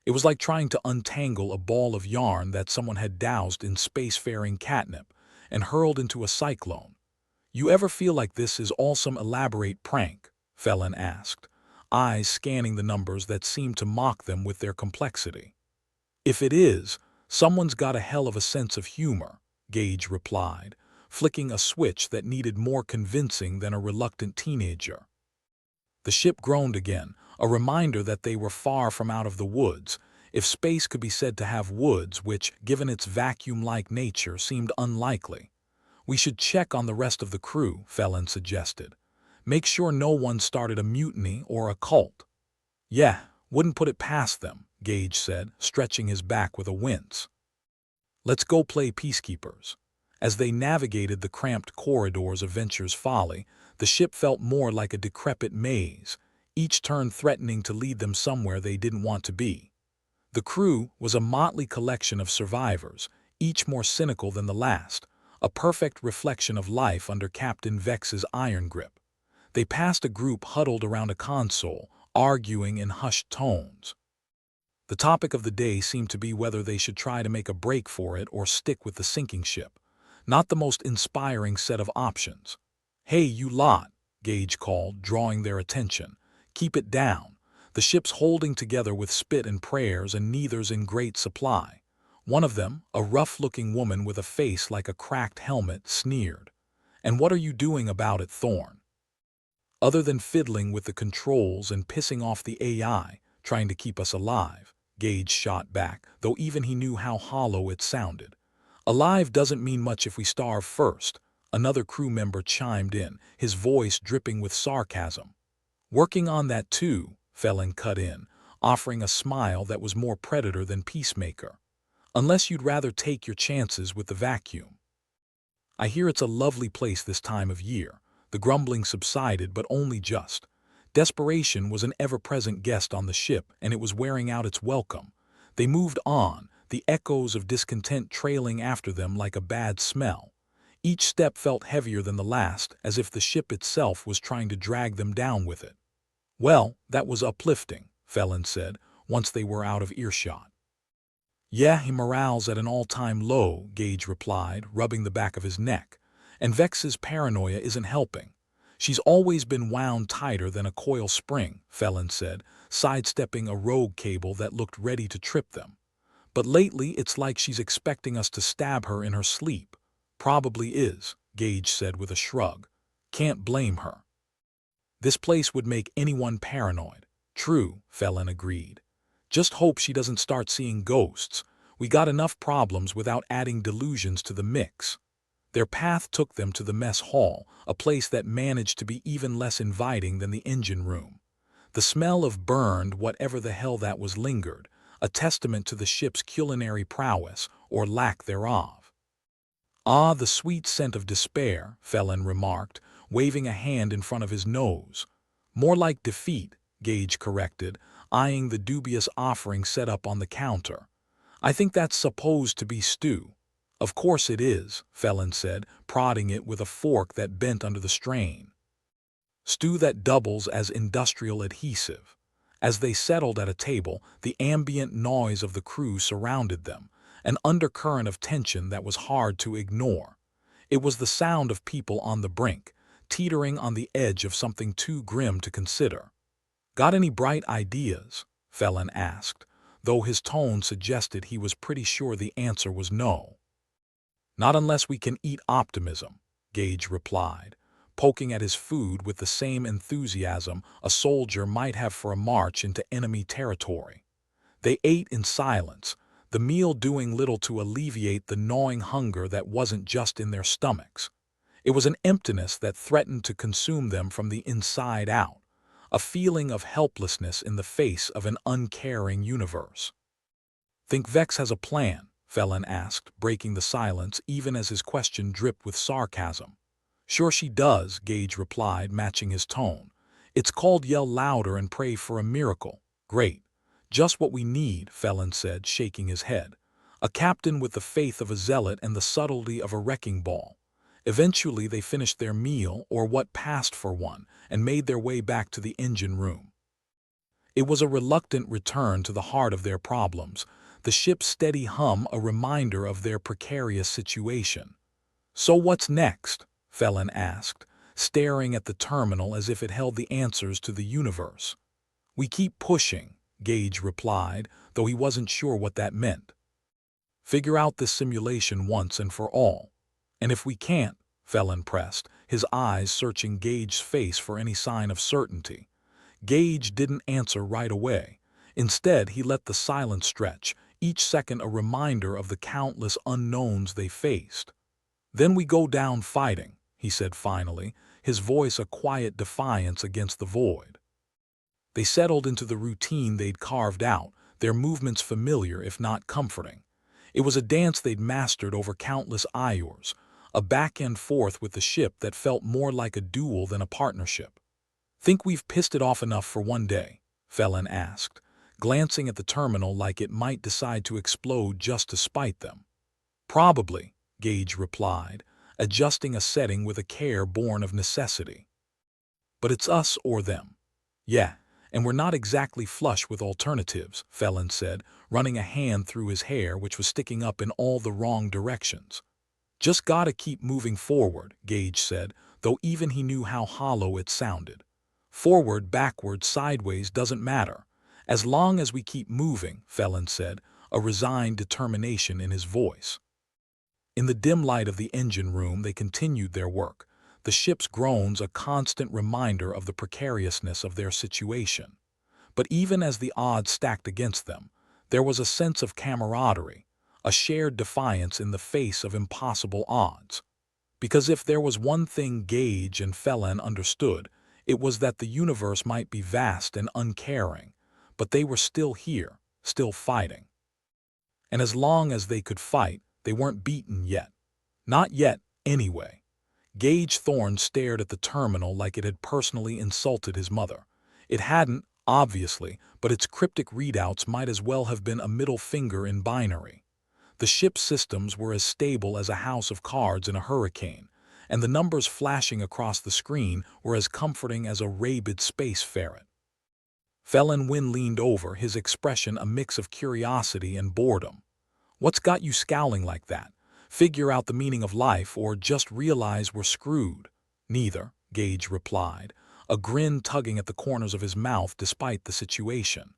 It was like trying to untangle a ball of yarn that someone had doused in spacefaring catnip and hurled into a cyclone. "You ever feel like this is all some elaborate prank?" Felon asked, eyes scanning the numbers that seemed to mock them with their complexity. "If it is, someone's got a hell of a sense of humor," Gage replied, flicking a switch that needed more convincing than a reluctant teenager. The ship groaned again, a reminder that they were far from out of the woods, if space could be said to have woods, which, given its vacuum-like nature, seemed unlikely. "We should check on the rest of the crew," Felon suggested. "Make sure no one started a mutiny or a cult." "Yeah, wouldn't put it past them," Gage said, stretching his back with a wince. "Let's go play peacekeepers." As they navigated the cramped corridors of Venture's Folly, the ship felt more like a decrepit maze, each turn threatening to lead them somewhere they didn't want to be. The crew was a motley collection of survivors, each more cynical than the last, a perfect reflection of life under Captain Vex's iron grip. They passed a group huddled around a console, arguing in hushed tones. The topic of the day seemed to be whether they should try to make a break for it or stick with the sinking ship. Not the most inspiring set of options. "Hey, you lot," Gage called, drawing their attention. "Keep it down. The ship's holding together with spit and prayers, and neither's in great supply." One of them, a rough-looking woman with a face like a cracked helmet, sneered. "And what are you doing about it, Thorn?" "Other than fiddling with the controls and pissing off the AI, trying to keep us alive," Gage shot back, though even he knew how hollow it sounded. "Alive doesn't mean much if we starve first," another crew member chimed in, his voice dripping with sarcasm. "Working on that too," Felon cut in, offering a smile that was more predator than peacemaker. "Unless you'd rather take your chances with the vacuum." "I hear it's a lovely place this time of year." The grumbling subsided, but only just. Desperation was an ever-present guest on the ship, and it was wearing out its welcome. They moved on, the echoes of discontent trailing after them like a bad smell. Each step felt heavier than the last, as if the ship itself was trying to drag them down with it. "Well, that was uplifting," Felon said, once they were out of earshot. "Yeah, morale's at an all-time low," Gage replied, rubbing the back of his neck. "And Vex's paranoia isn't helping." "She's always been wound tighter than a coil spring," Felon said, sidestepping a rogue cable that looked ready to trip them. "But lately it's like she's expecting us to stab her in her sleep." "Probably is," Gage said with a shrug. "Can't blame her. This place would make anyone paranoid." "True," Felon agreed. "Just hope she doesn't start seeing ghosts. We got enough problems without adding delusions to the mix." Their path took them to the mess hall, a place that managed to be even less inviting than the engine room. The smell of burned whatever the hell that was lingered, a testament to the ship's culinary prowess, or lack thereof. Ah, the sweet scent of despair, Felon remarked, waving a hand in front of his nose. More like defeat, Gage corrected, eyeing the dubious offering set up on the counter. I think that's supposed to be stew. Of course it is, Felon said, prodding it with a fork that bent under the strain. Stew that doubles as industrial adhesive. As they settled at a table, the ambient noise of the crew surrounded them, an undercurrent of tension that was hard to ignore. It was the sound of people on the brink, teetering on the edge of something too grim to consider. Got any bright ideas? Felon asked, though his tone suggested he was pretty sure the answer was no. Not unless we can eat optimism, Gage replied, poking at his food with the same enthusiasm a soldier might have for a march into enemy territory. They ate in silence, the meal doing little to alleviate the gnawing hunger that wasn't just in their stomachs. It was an emptiness that threatened to consume them from the inside out, a feeling of helplessness in the face of an uncaring universe. Think Vex has a plan? Felon asked, breaking the silence even as his question dripped with sarcasm. Sure she does, Gage replied, matching his tone. It's called Yell Louder and Pray for a Miracle. Great. Just what we need, Felon said, shaking his head. A captain with the faith of a zealot and the subtlety of a wrecking ball. Eventually they finished their meal, or what passed for one, and made their way back to the engine room. It was a reluctant return to the heart of their problems, the ship's steady hum a reminder of their precarious situation. So what's next? Felon asked, staring at the terminal as if it held the answers to the universe. We keep pushing, Gage replied, though he wasn't sure what that meant. Figure out this simulation once and for all. And if we can't, Felon pressed, his eyes searching Gage's face for any sign of certainty. Gage didn't answer right away. Instead, he let the silence stretch, each second a reminder of the countless unknowns they faced. Then we go down fighting, he said finally, his voice a quiet defiance against the void. They settled into the routine they'd carved out, their movements familiar if not comforting. It was a dance they'd mastered over countless hours, a back and forth with the ship that felt more like a duel than a partnership. Think we've pissed it off enough for one day? Felon asked, glancing at the terminal like it might decide to explode just to spite them. Probably, Gage replied, adjusting a setting with a care born of necessity. But it's us or them. Yeah, and we're not exactly flush with alternatives, Felon said, running a hand through his hair which was sticking up in all the wrong directions. Just gotta keep moving forward, Gage said, though even he knew how hollow it sounded. Forward, backward, sideways doesn't matter. As long as we keep moving, Felon said, a resigned determination in his voice. In the dim light of the engine room they continued their work, the ship's groans a constant reminder of the precariousness of their situation. But even as the odds stacked against them, there was a sense of camaraderie, a shared defiance in the face of impossible odds. Because if there was one thing Gage and Felon understood, it was that the universe might be vast and uncaring, but they were still here, still fighting. And as long as they could fight, they weren't beaten yet. Not yet, anyway. Gage Thorne stared at the terminal like it had personally insulted his mother. It hadn't, obviously, but its cryptic readouts might as well have been a middle finger in binary. The ship's systems were as stable as a house of cards in a hurricane, and the numbers flashing across the screen were as comforting as a rabid space ferret. Felon Wynn leaned over, his expression a mix of curiosity and boredom. What's got you scowling like that? Figure out the meaning of life or just realize we're screwed? Neither, Gage replied, a grin tugging at the corners of his mouth despite the situation.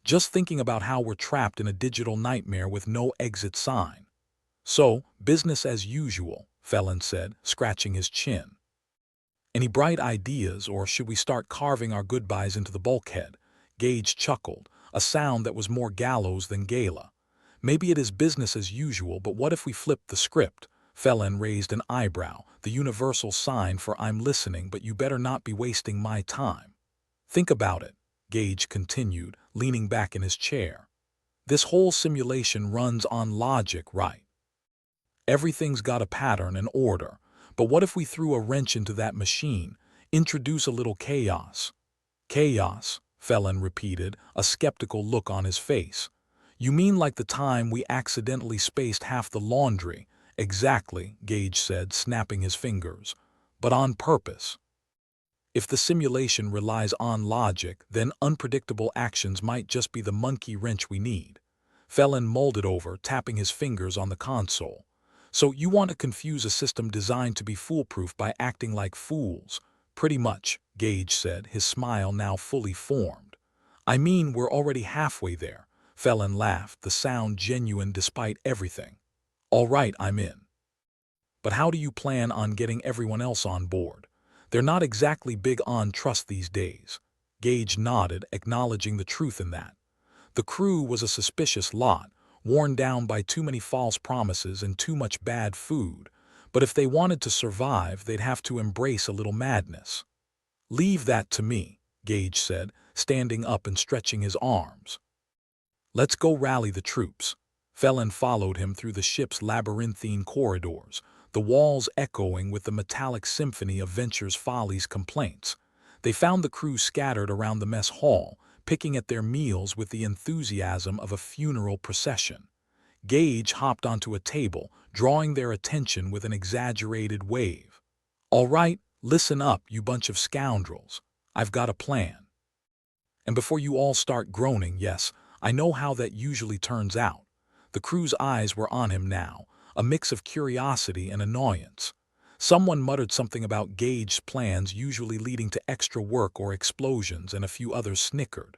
Just thinking about how we're trapped in a digital nightmare with no exit sign. So, business as usual, Felon said, scratching his chin. Any bright ideas, or should we start carving our goodbyes into the bulkhead? Gage chuckled, a sound that was more gallows than gala. Maybe it is business as usual, but what if we flipped the script? Felon raised an eyebrow, the universal sign for I'm listening, but you better not be wasting my time. Think about it, Gage continued, leaning back in his chair. This whole simulation runs on logic, right? Everything's got a pattern and order, but what if we threw a wrench into that machine, introduce a little chaos? Chaos, Felon repeated, a skeptical look on his face. You mean like the time we accidentally spaced half the laundry? Exactly, Gage said, snapping his fingers. But on purpose. If the simulation relies on logic, then unpredictable actions might just be the monkey wrench we need. Felon mulled it over, tapping his fingers on the console. So you want to confuse a system designed to be foolproof by acting like fools? Pretty much, Gage said, his smile now fully formed. I mean, we're already halfway there. Felon laughed, the sound genuine despite everything. All right, I'm in. But how do you plan on getting everyone else on board? They're not exactly big on trust these days. Gage nodded, acknowledging the truth in that. The crew was a suspicious lot, worn down by too many false promises and too much bad food, but if they wanted to survive, they'd have to embrace a little madness. Leave that to me, Gage said, standing up and stretching his arms. Let's go rally the troops. Felon followed him through the ship's labyrinthine corridors, the walls echoing with the metallic symphony of Venture's Folly's complaints. They found the crew scattered around the mess hall, picking at their meals with the enthusiasm of a funeral procession. Gage hopped onto a table, drawing their attention with an exaggerated wave. All right, listen up, you bunch of scoundrels. I've got a plan. And before you all start groaning, yes, I know how that usually turns out. The crew's eyes were on him now, a mix of curiosity and annoyance. Someone muttered something about Gage's plans usually leading to extra work or explosions, and a few others snickered.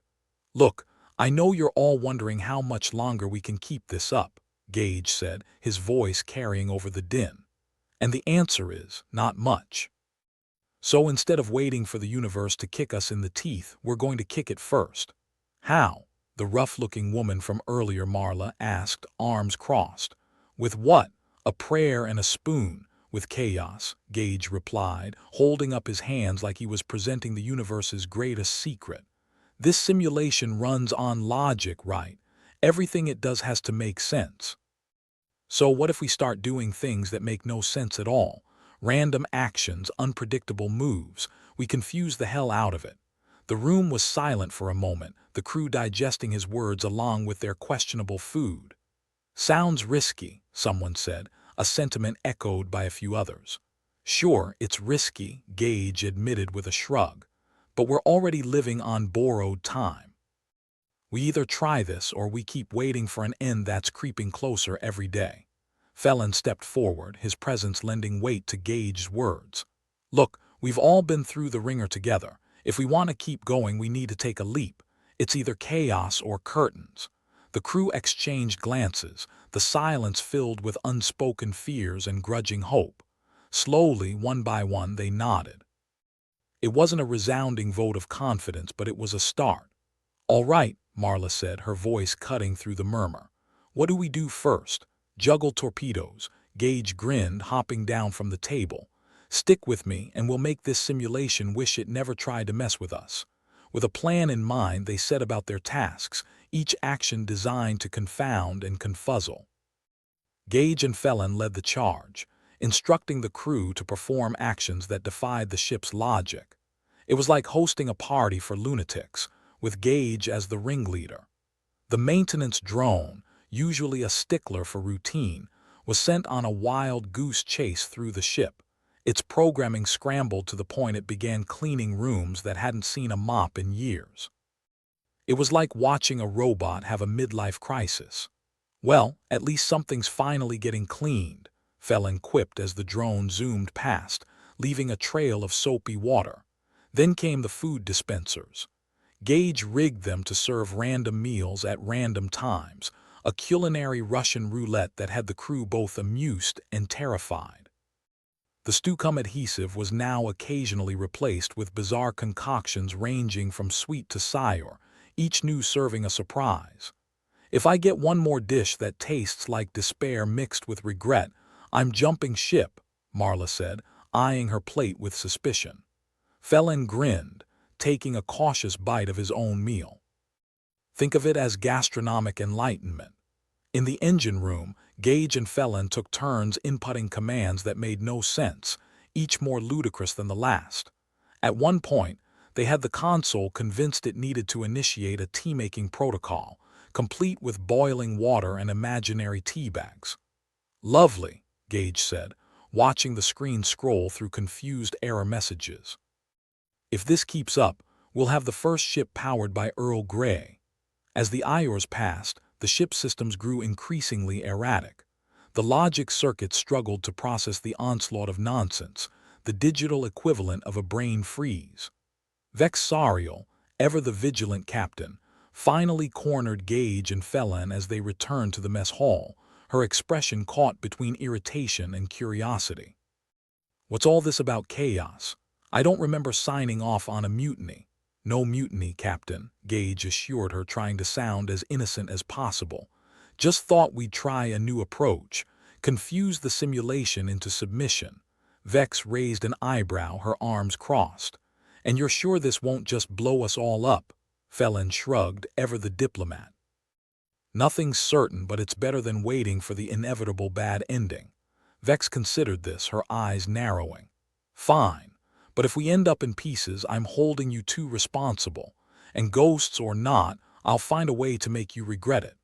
Look, I know you're all wondering how much longer we can keep this up, Gage said, his voice carrying over the din. And the answer is, not much. So instead of waiting for the universe to kick us in the teeth, we're going to kick it first. How? The rough-looking woman from earlier, Marla, asked, arms crossed. With what? A prayer and a spoon. With chaos, Gage replied, holding up his hands like he was presenting the universe's greatest secret. This simulation runs on logic, right? Everything it does has to make sense. So what if we start doing things that make no sense at all? Random actions, unpredictable moves. We confuse the hell out of it. The room was silent for a moment, the crew digesting his words along with their questionable food. Sounds risky, someone said, a sentiment echoed by a few others. Sure, it's risky, Gage admitted with a shrug, but we're already living on borrowed time. We either try this or we keep waiting for an end that's creeping closer every day. Felon stepped forward, his presence lending weight to Gage's words. Look, we've all been through the ringer together. If we want to keep going, we need to take a leap. It's either chaos or curtains. The crew exchanged glances, the silence filled with unspoken fears and grudging hope. Slowly, one by one, they nodded. It wasn't a resounding vote of confidence, but it was a start. All right, Marla said, her voice cutting through the murmur. What do we do first? Juggle torpedoes. Gage grinned, hopping down from the table. Stick with me, and we'll make this simulation wish it never tried to mess with us. With a plan in mind, they set about their tasks, each action designed to confound and confuzzle. Gage and Felon led the charge, instructing the crew to perform actions that defied the ship's logic. It was like hosting a party for lunatics, with Gage as the ringleader. The maintenance drone, usually a stickler for routine, was sent on a wild goose chase through the ship. Its programming scrambled to the point it began cleaning rooms that hadn't seen a mop in years. It was like watching a robot have a midlife crisis. Well, at least something's finally getting cleaned, Felon quipped as the drone zoomed past, leaving a trail of soapy water. Then came the food dispensers. Gage rigged them to serve random meals at random times, a culinary Russian roulette that had the crew both amused and terrified. The Stucum adhesive was now occasionally replaced with bizarre concoctions ranging from sweet to sour, each new serving a surprise. If I get one more dish that tastes like despair mixed with regret, I'm jumping ship, Marla said, eyeing her plate with suspicion. Felon grinned, taking a cautious bite of his own meal. Think of it as gastronomic enlightenment. In the engine room, Gage and Felon took turns inputting commands that made no sense, each more ludicrous than the last. At one point, they had the console convinced it needed to initiate a tea-making protocol, complete with boiling water and imaginary tea bags. "Lovely," Gage said, watching the screen scroll through confused error messages. "If this keeps up, we'll have the first ship powered by Earl Grey." As the hours passed, the ship systems grew increasingly erratic. The logic circuit struggled to process the onslaught of nonsense, the digital equivalent of a brain freeze. Vexarial, ever the vigilant captain, finally cornered Gage and Felon as they returned to the mess hall, her expression caught between irritation and curiosity. "What's all this about chaos? I don't remember signing off on a mutiny." "No mutiny, Captain," Gage assured her, trying to sound as innocent as possible. "Just thought we'd try a new approach, confuse the simulation into submission." Vex raised an eyebrow, her arms crossed. "And you're sure this won't just blow us all up?" Felon shrugged, ever the diplomat. "Nothing's certain, but it's better than waiting for the inevitable bad ending." Vex considered this, her eyes narrowing. "Fine. But if we end up in pieces, I'm holding you two responsible. And ghosts or not, I'll find a way to make you regret it."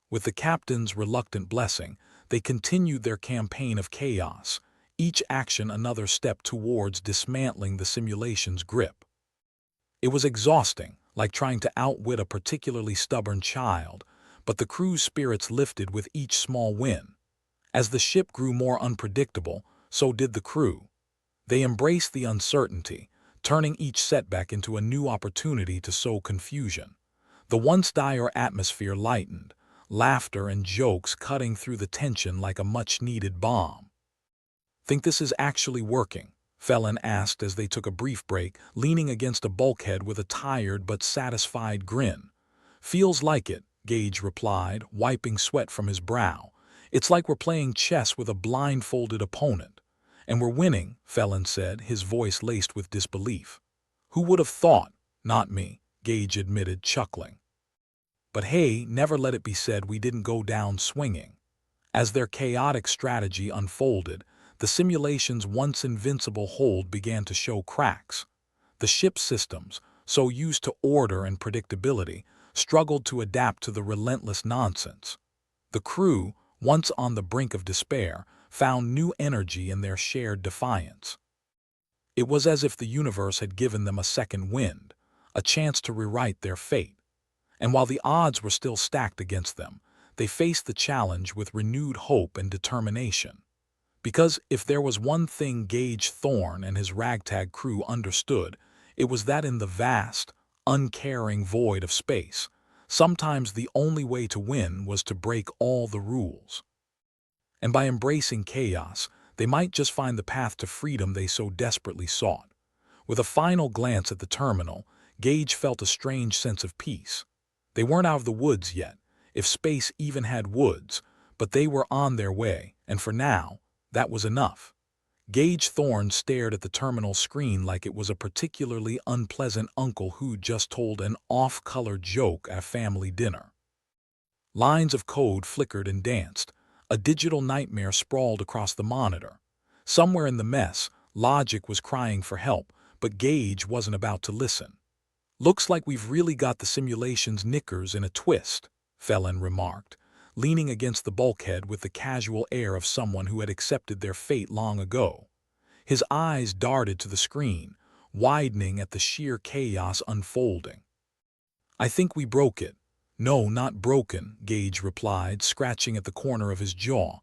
With the captain's reluctant blessing, they continued their campaign of chaos, each action another step towards dismantling the simulation's grip. It was exhausting, like trying to outwit a particularly stubborn child, but the crew's spirits lifted with each small win. As the ship grew more unpredictable, so did the crew. They embraced the uncertainty, turning each setback into a new opportunity to sow confusion. The once dire atmosphere lightened, laughter and jokes cutting through the tension like a much-needed balm. "Think this is actually working?" Felon asked as they took a brief break, leaning against a bulkhead with a tired but satisfied grin. "Feels like it," Gage replied, wiping sweat from his brow. "It's like we're playing chess with a blindfolded opponent." "And we're winning," Felon said, his voice laced with disbelief. "Who would have thought?" "Not me," Gage admitted, chuckling. "But hey, never let it be said we didn't go down swinging." As their chaotic strategy unfolded, the simulation's once invincible hold began to show cracks. The ship's systems, so used to order and predictability, struggled to adapt to the relentless nonsense. The crew, once on the brink of despair, found new energy in their shared defiance. It was as if the universe had given them a second wind, a chance to rewrite their fate. And while the odds were still stacked against them, they faced the challenge with renewed hope and determination. Because if there was one thing Gage Thorne and his ragtag crew understood, it was that in the vast, uncaring void of space, sometimes the only way to win was to break all the rules. And by embracing chaos, they might just find the path to freedom they so desperately sought. With a final glance at the terminal, Gage felt a strange sense of peace. They weren't out of the woods yet, if space even had woods, but they were on their way, and for now, that was enough. Gage Thorne stared at the terminal screen like it was a particularly unpleasant uncle who'd just told an off-color joke at a family dinner. Lines of code flickered and danced. A digital nightmare sprawled across the monitor. Somewhere in the mess, logic was crying for help, but Gage wasn't about to listen. "Looks like we've really got the simulation's knickers in a twist," Felon remarked, leaning against the bulkhead with the casual air of someone who had accepted their fate long ago. His eyes darted to the screen, widening at the sheer chaos unfolding. "I think we broke it." "No, not broken," Gage replied, scratching at the corner of his jaw.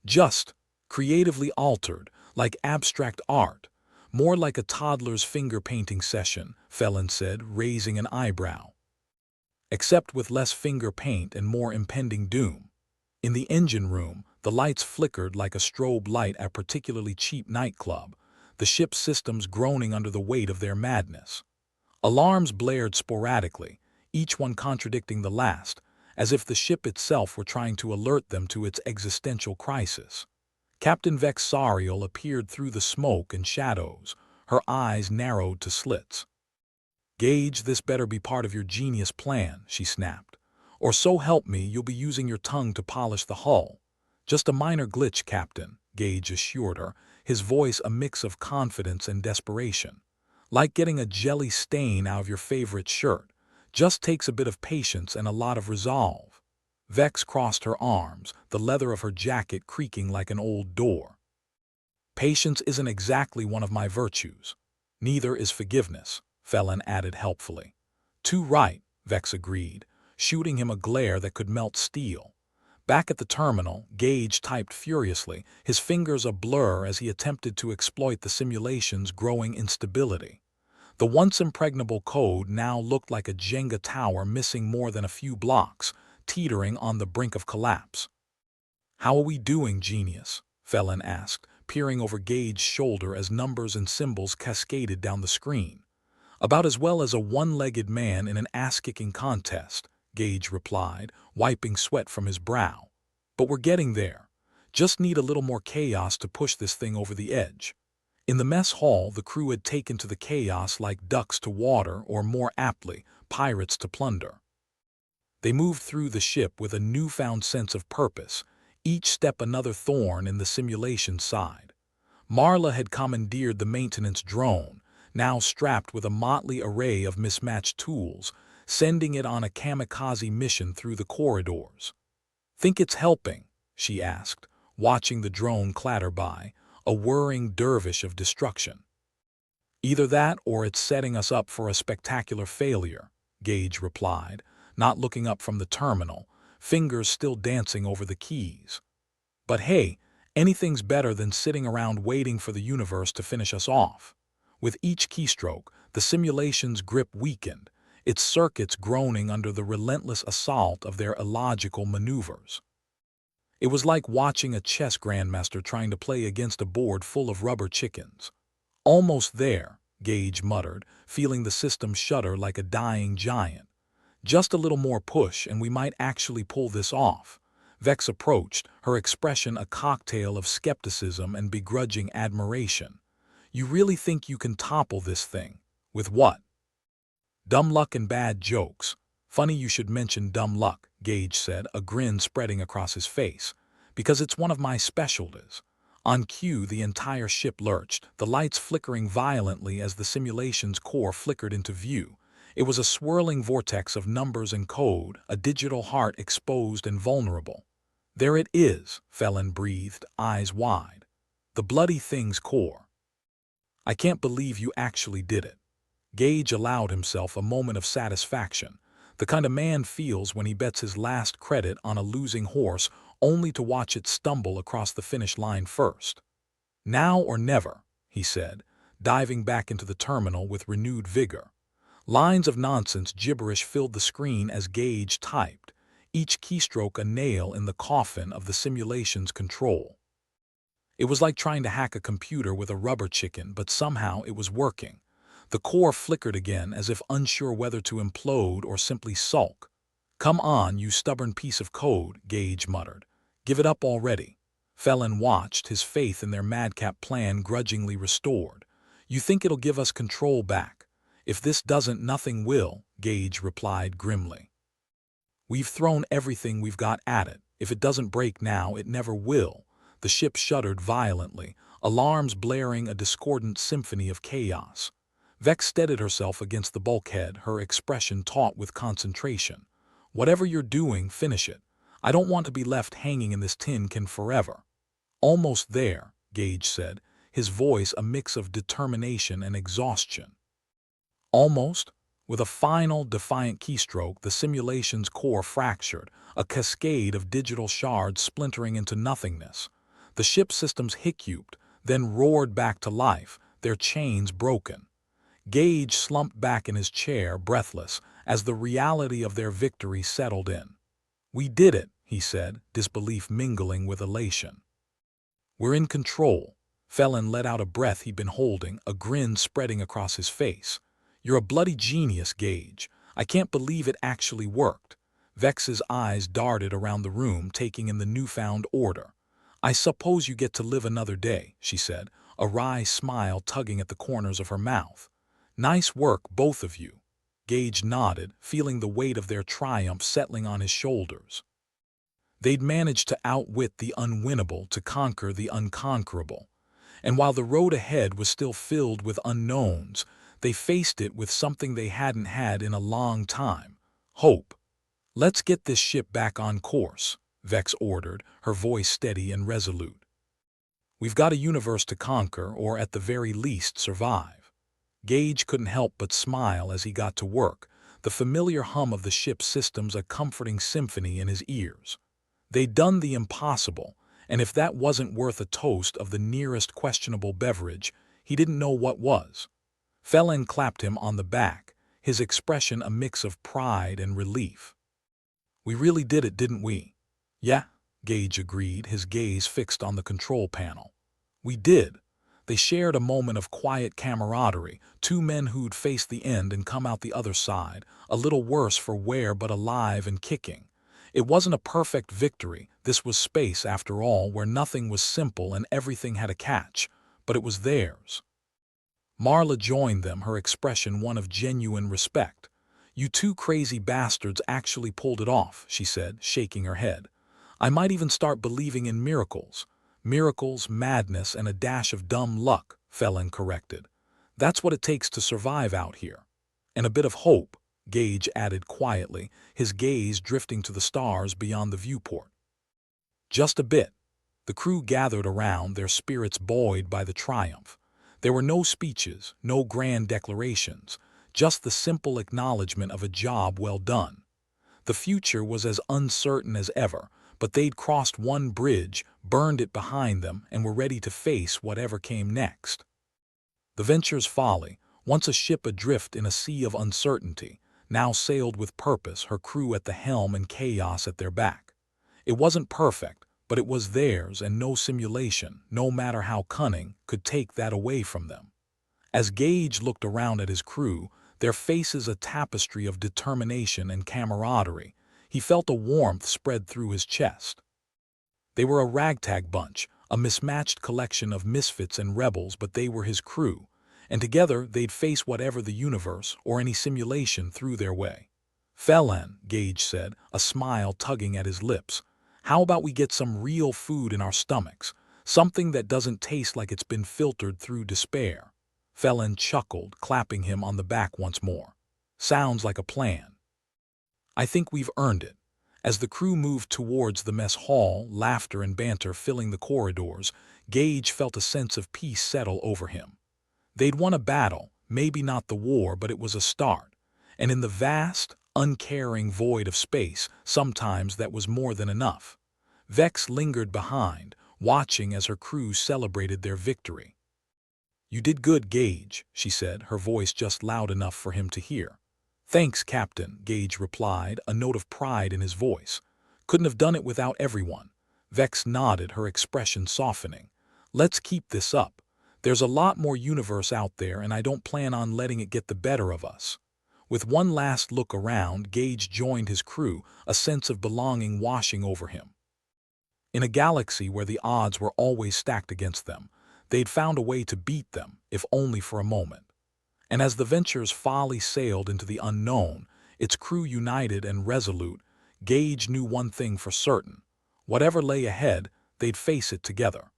"Just creatively altered, like abstract art. More like a toddler's finger-painting session," Felon said, raising an eyebrow. "Except with less finger paint and more impending doom." In the engine room, the lights flickered like a strobe light at a particularly cheap nightclub, the ship's systems groaning under the weight of their madness. Alarms blared sporadically, each one contradicting the last, as if the ship itself were trying to alert them to its existential crisis. Captain Vexarial appeared through the smoke and shadows, her eyes narrowed to slits. "Gage, this better be part of your genius plan," she snapped. "Or so help me, you'll be using your tongue to polish the hull." Just a minor glitch, Captain, Gage assured her, his voice a mix of confidence and desperation. Like getting a jelly stain out of your favorite shirt. Just takes a bit of patience and a lot of resolve. Vex crossed her arms, the leather of her jacket creaking like an old door. Patience isn't exactly one of my virtues. Neither is forgiveness, Felon added helpfully. Too right, Vex agreed, shooting him a glare that could melt steel. Back at the terminal, Gage typed furiously, his fingers a blur as he attempted to exploit the simulation's growing instability. The once impregnable code now looked like a Jenga tower missing more than a few blocks, teetering on the brink of collapse. "How are we doing, genius?" Felon asked, peering over Gage's shoulder as numbers and symbols cascaded down the screen. "About as well as a one-legged man in an ass-kicking contest," Gage replied, wiping sweat from his brow. "But we're getting there. Just need a little more chaos to push this thing over the edge." In the mess hall, the crew had taken to the chaos like ducks to water, or more aptly, pirates to plunder. They moved through the ship with a newfound sense of purpose, each step another thorn in the simulation's side. Marla had commandeered the maintenance drone, now strapped with a motley array of mismatched tools, sending it on a kamikaze mission through the corridors. "Think it's helping?" she asked, watching the drone clatter by, a whirring dervish of destruction. "Either that or it's setting us up for a spectacular failure," Gage replied, not looking up from the terminal, fingers still dancing over the keys. "But hey, anything's better than sitting around waiting for the universe to finish us off." With each keystroke, the simulation's grip weakened, its circuits groaning under the relentless assault of their illogical maneuvers. It was like watching a chess grandmaster trying to play against a board full of rubber chickens. "Almost there," Gage muttered, feeling the system shudder like a dying giant. "Just a little more push and we might actually pull this off." Vex approached, her expression a cocktail of skepticism and begrudging admiration. "You really think you can topple this thing? With what?" "Dumb luck and bad jokes." "Funny you should mention dumb luck," Gage said, a grin spreading across his face. "Because it's one of my specialties." On cue, the entire ship lurched, the lights flickering violently as the simulation's core flickered into view. It was a swirling vortex of numbers and code, a digital heart exposed and vulnerable. "There it is," Felon breathed, eyes wide. "The bloody thing's core. I can't believe you actually did it." Gage allowed himself a moment of satisfaction, the kind of man feels when he bets his last credit on a losing horse only to watch it stumble across the finish line first. "Now or never," he said, diving back into the terminal with renewed vigor. Lines of nonsense gibberish filled the screen as Gage typed, each keystroke a nail in the coffin of the simulation's control. It was like trying to hack a computer with a rubber chicken, but somehow it was working. The core flickered again as if unsure whether to implode or simply sulk. "Come on, you stubborn piece of code," Gage muttered. "Give it up already." Felon watched, his faith in their madcap plan grudgingly restored. "You think it'll give us control back? If this doesn't, nothing will," Gage replied grimly. "We've thrown everything we've got at it. If it doesn't break now, it never will." The ship shuddered violently, alarms blaring a discordant symphony of chaos. Vex steadied herself against the bulkhead, her expression taut with concentration. "Whatever you're doing, finish it. I don't want to be left hanging in this tin can forever." "Almost there," Gage said, his voice a mix of determination and exhaustion. "Almost?" With a final, defiant keystroke, the simulation's core fractured, a cascade of digital shards splintering into nothingness. The ship systems hiccuped, then roared back to life, their chains broken. Gage slumped back in his chair, breathless, as the reality of their victory settled in. "We did it," he said, disbelief mingling with elation. "We're in control." Felon let out a breath he'd been holding, a grin spreading across his face. "You're a bloody genius, Gage. I can't believe it actually worked." Vex's eyes darted around the room, taking in the newfound order. "I suppose you get to live another day," she said, a wry smile tugging at the corners of her mouth. "Nice work, both of you." Gage nodded, feeling the weight of their triumph settling on his shoulders. They'd managed to outwit the unwinnable to conquer the unconquerable. And while the road ahead was still filled with unknowns, they faced it with something they hadn't had in a long time: hope. "Let's get this ship back on course," Vex ordered, her voice steady and resolute. "We've got a universe to conquer, or at the very least survive." Gage couldn't help but smile as he got to work, the familiar hum of the ship's systems a comforting symphony in his ears. They'd done the impossible, and if that wasn't worth a toast of the nearest questionable beverage, he didn't know what was. Felin clapped him on the back, his expression a mix of pride and relief. "We really did it, didn't we?" "Yeah," Gage agreed, his gaze fixed on the control panel. "We did." They shared a moment of quiet camaraderie, two men who'd faced the end and come out the other side, a little worse for wear but alive and kicking. It wasn't a perfect victory, this was space after all, where nothing was simple and everything had a catch, but it was theirs. Marla joined them, her expression one of genuine respect. "You two crazy bastards actually pulled it off," she said, shaking her head. "I might even start believing in miracles." "Miracles, madness, and a dash of dumb luck," Felin corrected. "That's what it takes to survive out here. And a bit of hope," Gage added quietly, his gaze drifting to the stars beyond the viewport. "Just a bit." The crew gathered around, their spirits buoyed by the triumph. There were no speeches, no grand declarations, just the simple acknowledgement of a job well done. The future was as uncertain as ever, but they'd crossed one bridge, burned it behind them, and were ready to face whatever came next. The Venture's Folly, once a ship adrift in a sea of uncertainty, now sailed with purpose, her crew at the helm and chaos at their back. It wasn't perfect, but it was theirs, and no simulation, no matter how cunning, could take that away from them. As Gage looked around at his crew, their faces a tapestry of determination and camaraderie, he felt a warmth spread through his chest. They were a ragtag bunch, a mismatched collection of misfits and rebels, but they were his crew, and together they'd face whatever the universe or any simulation threw their way. "Felin," Gage said, a smile tugging at his lips, "how about we get some real food in our stomachs, something that doesn't taste like it's been filtered through despair?" Felin chuckled, clapping him on the back once more. "Sounds like a plan." "I think we've earned it." As the crew moved towards the mess hall, laughter and banter filling the corridors, Gage felt a sense of peace settle over him. They'd won a battle, maybe not the war, but it was a start. And in the vast, uncaring void of space, sometimes that was more than enough. Vex lingered behind, watching as her crew celebrated their victory. "You did good, Gage," she said, her voice just loud enough for him to hear. "Thanks, Captain," Gage replied, a note of pride in his voice. "Couldn't have done it without everyone." Vex nodded, her expression softening. "Let's keep this up. There's a lot more universe out there, and I don't plan on letting it get the better of us." With one last look around, Gage joined his crew, a sense of belonging washing over him. In a galaxy where the odds were always stacked against them, they'd found a way to beat them, if only for a moment. And as the Venture's Folly sailed into the unknown, its crew united and resolute, Gage knew one thing for certain: whatever lay ahead, they'd face it together.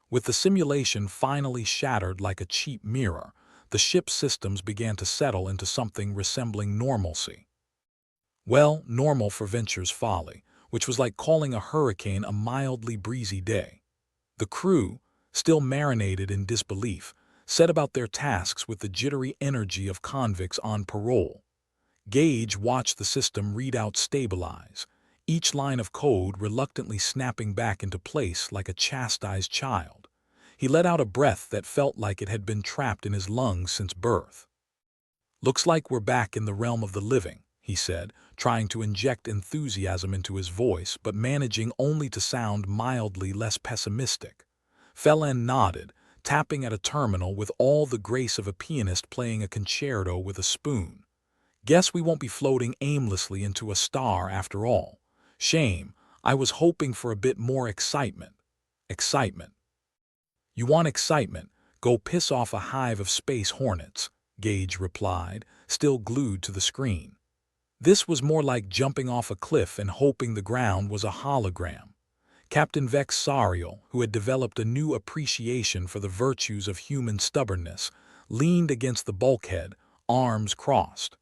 With the simulation finally shattered like a cheap mirror, the ship's systems began to settle into something resembling normalcy. Well, normal for Venture's Folly, which was like calling a hurricane a mildly breezy day. The crew, still marinated in disbelief, set about their tasks with the jittery energy of convicts on parole. Gage watched the system readout stabilize, each line of code reluctantly snapping back into place like a chastised child. He let out a breath that felt like it had been trapped in his lungs since birth. "Looks like we're back in the realm of the living," he said, trying to inject enthusiasm into his voice, but managing only to sound mildly less pessimistic. Felin nodded, tapping at a terminal with all the grace of a pianist playing a concerto with a spoon. "Guess we won't be floating aimlessly into a star after all. Shame, I was hoping for a bit more excitement." "Excitement? You want excitement? Go piss off a hive of space hornets," Gage replied, still glued to the screen. This was more like jumping off a cliff and hoping the ground was a hologram. Captain Vex Sariel, who had developed a new appreciation for the virtues of human stubbornness, leaned against the bulkhead, arms crossed.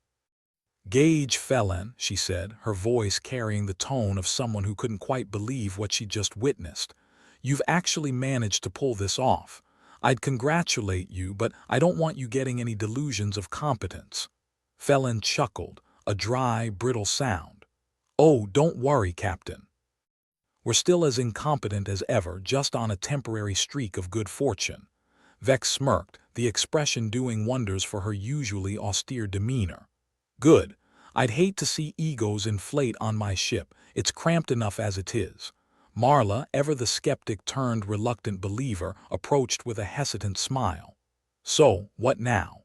"Gage Felon," she said, her voice carrying the tone of someone who couldn't quite believe what she'd just witnessed. "You've actually managed to pull this off. I'd congratulate you, but I don't want you getting any delusions of competence." Felon chuckled, a dry, brittle sound. "Oh, don't worry, Captain. We're still as incompetent as ever, just on a temporary streak of good fortune." Vex smirked, the expression doing wonders for her usually austere demeanor. "Good. I'd hate to see egos inflate on my ship. It's cramped enough as it is." Marla, ever the skeptic-turned-reluctant believer, approached with a hesitant smile. "So, what now?"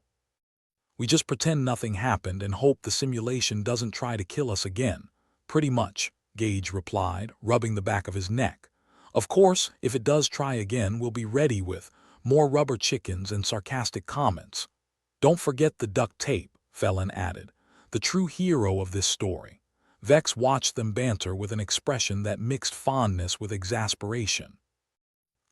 "We just pretend nothing happened and hope the simulation doesn't try to kill us again." "Pretty much," Gage replied, rubbing the back of his neck. "Of course, if it does try again, we'll be ready with more rubber chickens and sarcastic comments." "Don't forget the duct tape," Felon added, "the true hero of this story." Vex watched them banter with an expression that mixed fondness with exasperation.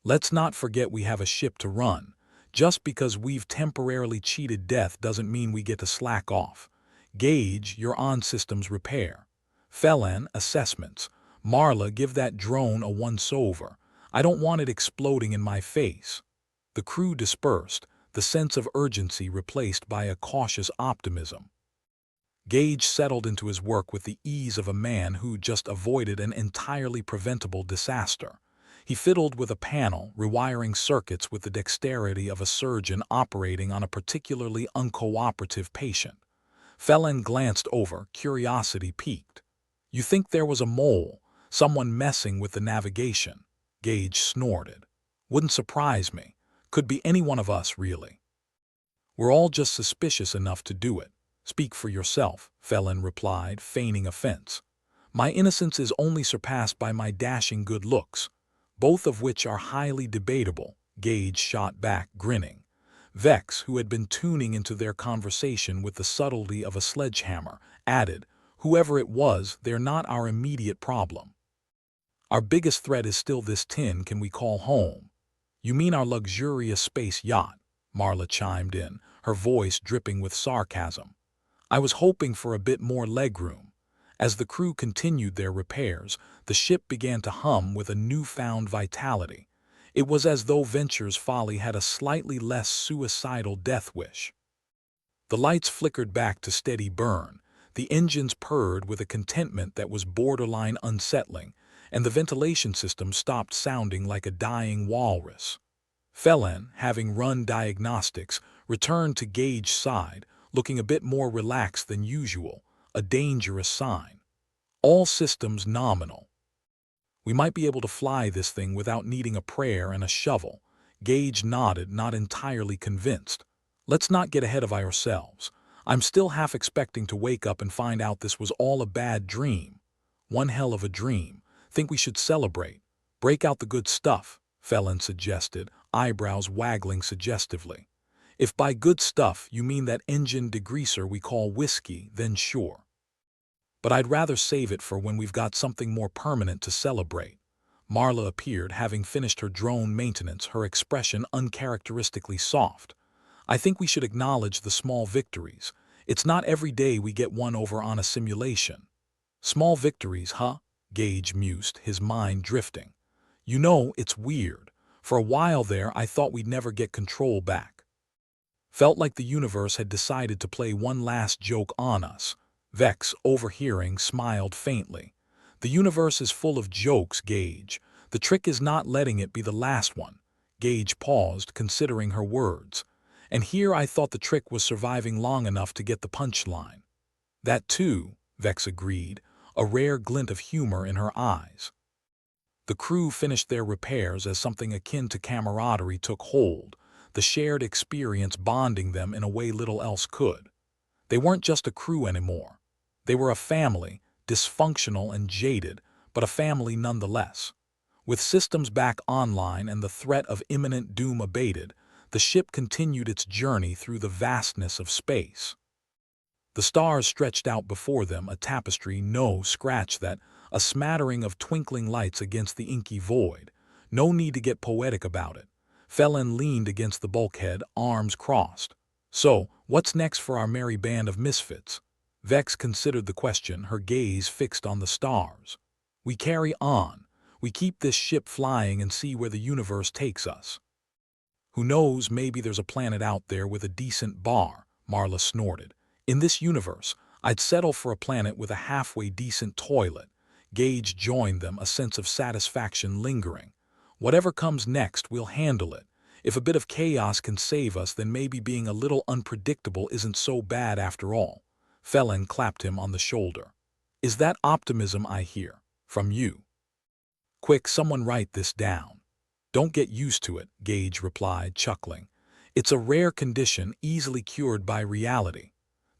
"Let's not forget we have a ship to run. Just because we've temporarily cheated death doesn't mean we get to slack off. Gage, you're on systems repair. Felon, assessments. Marla, give that drone a once-over. I don't want it exploding in my face." The crew dispersed, the sense of urgency replaced by a cautious optimism. Gage settled into his work with the ease of a man who just avoided an entirely preventable disaster. He fiddled with a panel, rewiring circuits with the dexterity of a surgeon operating on a particularly uncooperative patient. Felon glanced over, curiosity piqued. "You think there was a mole, someone messing with the navigation?" Gage snorted. "Wouldn't surprise me. Could be any one of us, really. We're all just suspicious enough to do it." "Speak for yourself," Felon replied, feigning offense. "My innocence is only surpassed by my dashing good looks, both of which are highly debatable," Gage shot back, grinning. Vex, who had been tuning into their conversation with the subtlety of a sledgehammer, added, "Whoever it was, they're not our immediate problem. Our biggest threat is still this tin can we call home." "You mean our luxurious space yacht," Marla chimed in, her voice dripping with sarcasm. "I was hoping for a bit more legroom." As the crew continued their repairs, the ship began to hum with a newfound vitality. It was as though Venture's folly had a slightly less suicidal death wish. The lights flickered back to steady burn, the engines purred with a contentment that was borderline unsettling, and the ventilation system stopped sounding like a dying walrus. Felon, having run diagnostics, returned to Gage's side, looking a bit more relaxed than usual, a dangerous sign. "All systems nominal. We might be able to fly this thing without needing a prayer and a shovel." Gage nodded, not entirely convinced. "Let's not get ahead of ourselves. I'm still half expecting to wake up and find out this was all a bad dream." "One hell of a dream. Think we should celebrate. Break out the good stuff," Felon suggested, eyebrows waggling suggestively. "If by good stuff you mean that engine degreaser we call whiskey, then sure. But I'd rather save it for when we've got something more permanent to celebrate." Marla appeared, having finished her drone maintenance, her expression uncharacteristically soft. "I think we should acknowledge the small victories. It's not every day we get one over on a simulation." "Small victories, huh?" Gage mused, his mind drifting. "You know, it's weird. For a while there I thought we'd never get control back. Felt like the universe had decided to play one last joke on us." Vex, overhearing, smiled faintly. "The universe is full of jokes, Gage. The trick is not letting it be the last one." Gage paused, considering her words. "And here I thought the trick was surviving long enough to get the punchline." "That too," Vex agreed, a rare glint of humor in her eyes. The crew finished their repairs as something akin to camaraderie took hold, the shared experience bonding them in a way little else could. They weren't just a crew anymore. They were a family, dysfunctional and jaded, but a family nonetheless. With systems back online and the threat of imminent doom abated, the ship continued its journey through the vastness of space. The stars stretched out before them, a tapestry, no scratch that, a smattering of twinkling lights against the inky void. No need to get poetic about it. Felon leaned against the bulkhead, arms crossed. So, what's next for our merry band of misfits? Vex considered the question, her gaze fixed on the stars. We carry on. We keep this ship flying and see where the universe takes us. Who knows, maybe there's a planet out there with a decent bar, Marla snorted. In this universe, I'd settle for a planet with a halfway decent toilet. Gage joined them, a sense of satisfaction lingering. Whatever comes next, we'll handle it. If a bit of chaos can save us, then maybe being a little unpredictable isn't so bad after all. Felon clapped him on the shoulder. Is that optimism I hear from you? Quick, someone write this down. Don't get used to it, Gage replied, chuckling. It's a rare condition easily cured by reality.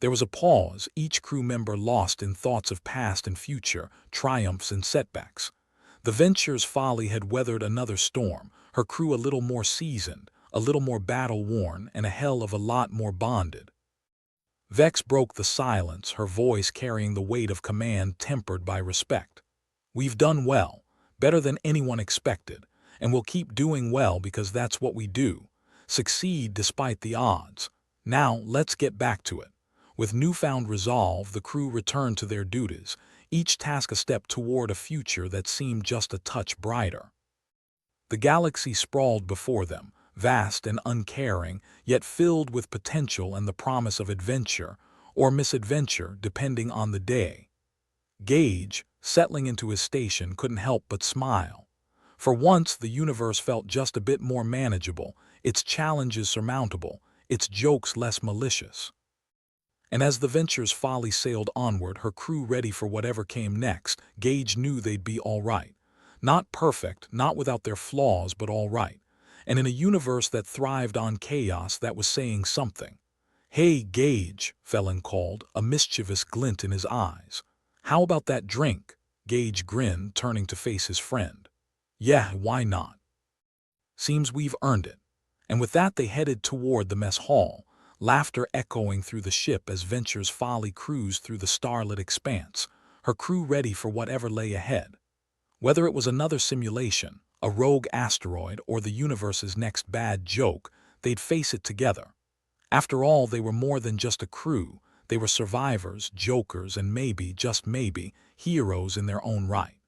There was a pause, each crew member lost in thoughts of past and future, triumphs and setbacks. The Venture's folly had weathered another storm, her crew a little more seasoned, a little more battle-worn, and a hell of a lot more bonded. Vex broke the silence, her voice carrying the weight of command tempered by respect. We've done well, better than anyone expected, and we'll keep doing well because that's what we do. Succeed despite the odds. Now, let's get back to it. With newfound resolve, the crew returned to their duties, each task a step toward a future that seemed just a touch brighter. The galaxy sprawled before them, vast and uncaring, yet filled with potential and the promise of adventure, or misadventure depending on the day. Gage, settling into his station, couldn't help but smile. For once, the universe felt just a bit more manageable, its challenges surmountable, its jokes less malicious. And as the Venture's folly sailed onward, her crew ready for whatever came next, Gage knew they'd be all right. Not perfect, not without their flaws, but all right. And in a universe that thrived on chaos, that was saying something. Hey, Gage, Felon called, a mischievous glint in his eyes. How about that drink? Gage grinned, turning to face his friend. Yeah, why not? Seems we've earned it. And with that they headed toward the mess hall, laughter echoing through the ship as Venture's folly cruised through the starlit expanse, her crew ready for whatever lay ahead. Whether it was another simulation, a rogue asteroid, or the universe's next bad joke, they'd face it together. After all, they were more than just a crew. They were survivors, jokers, and maybe, just maybe, heroes in their own right.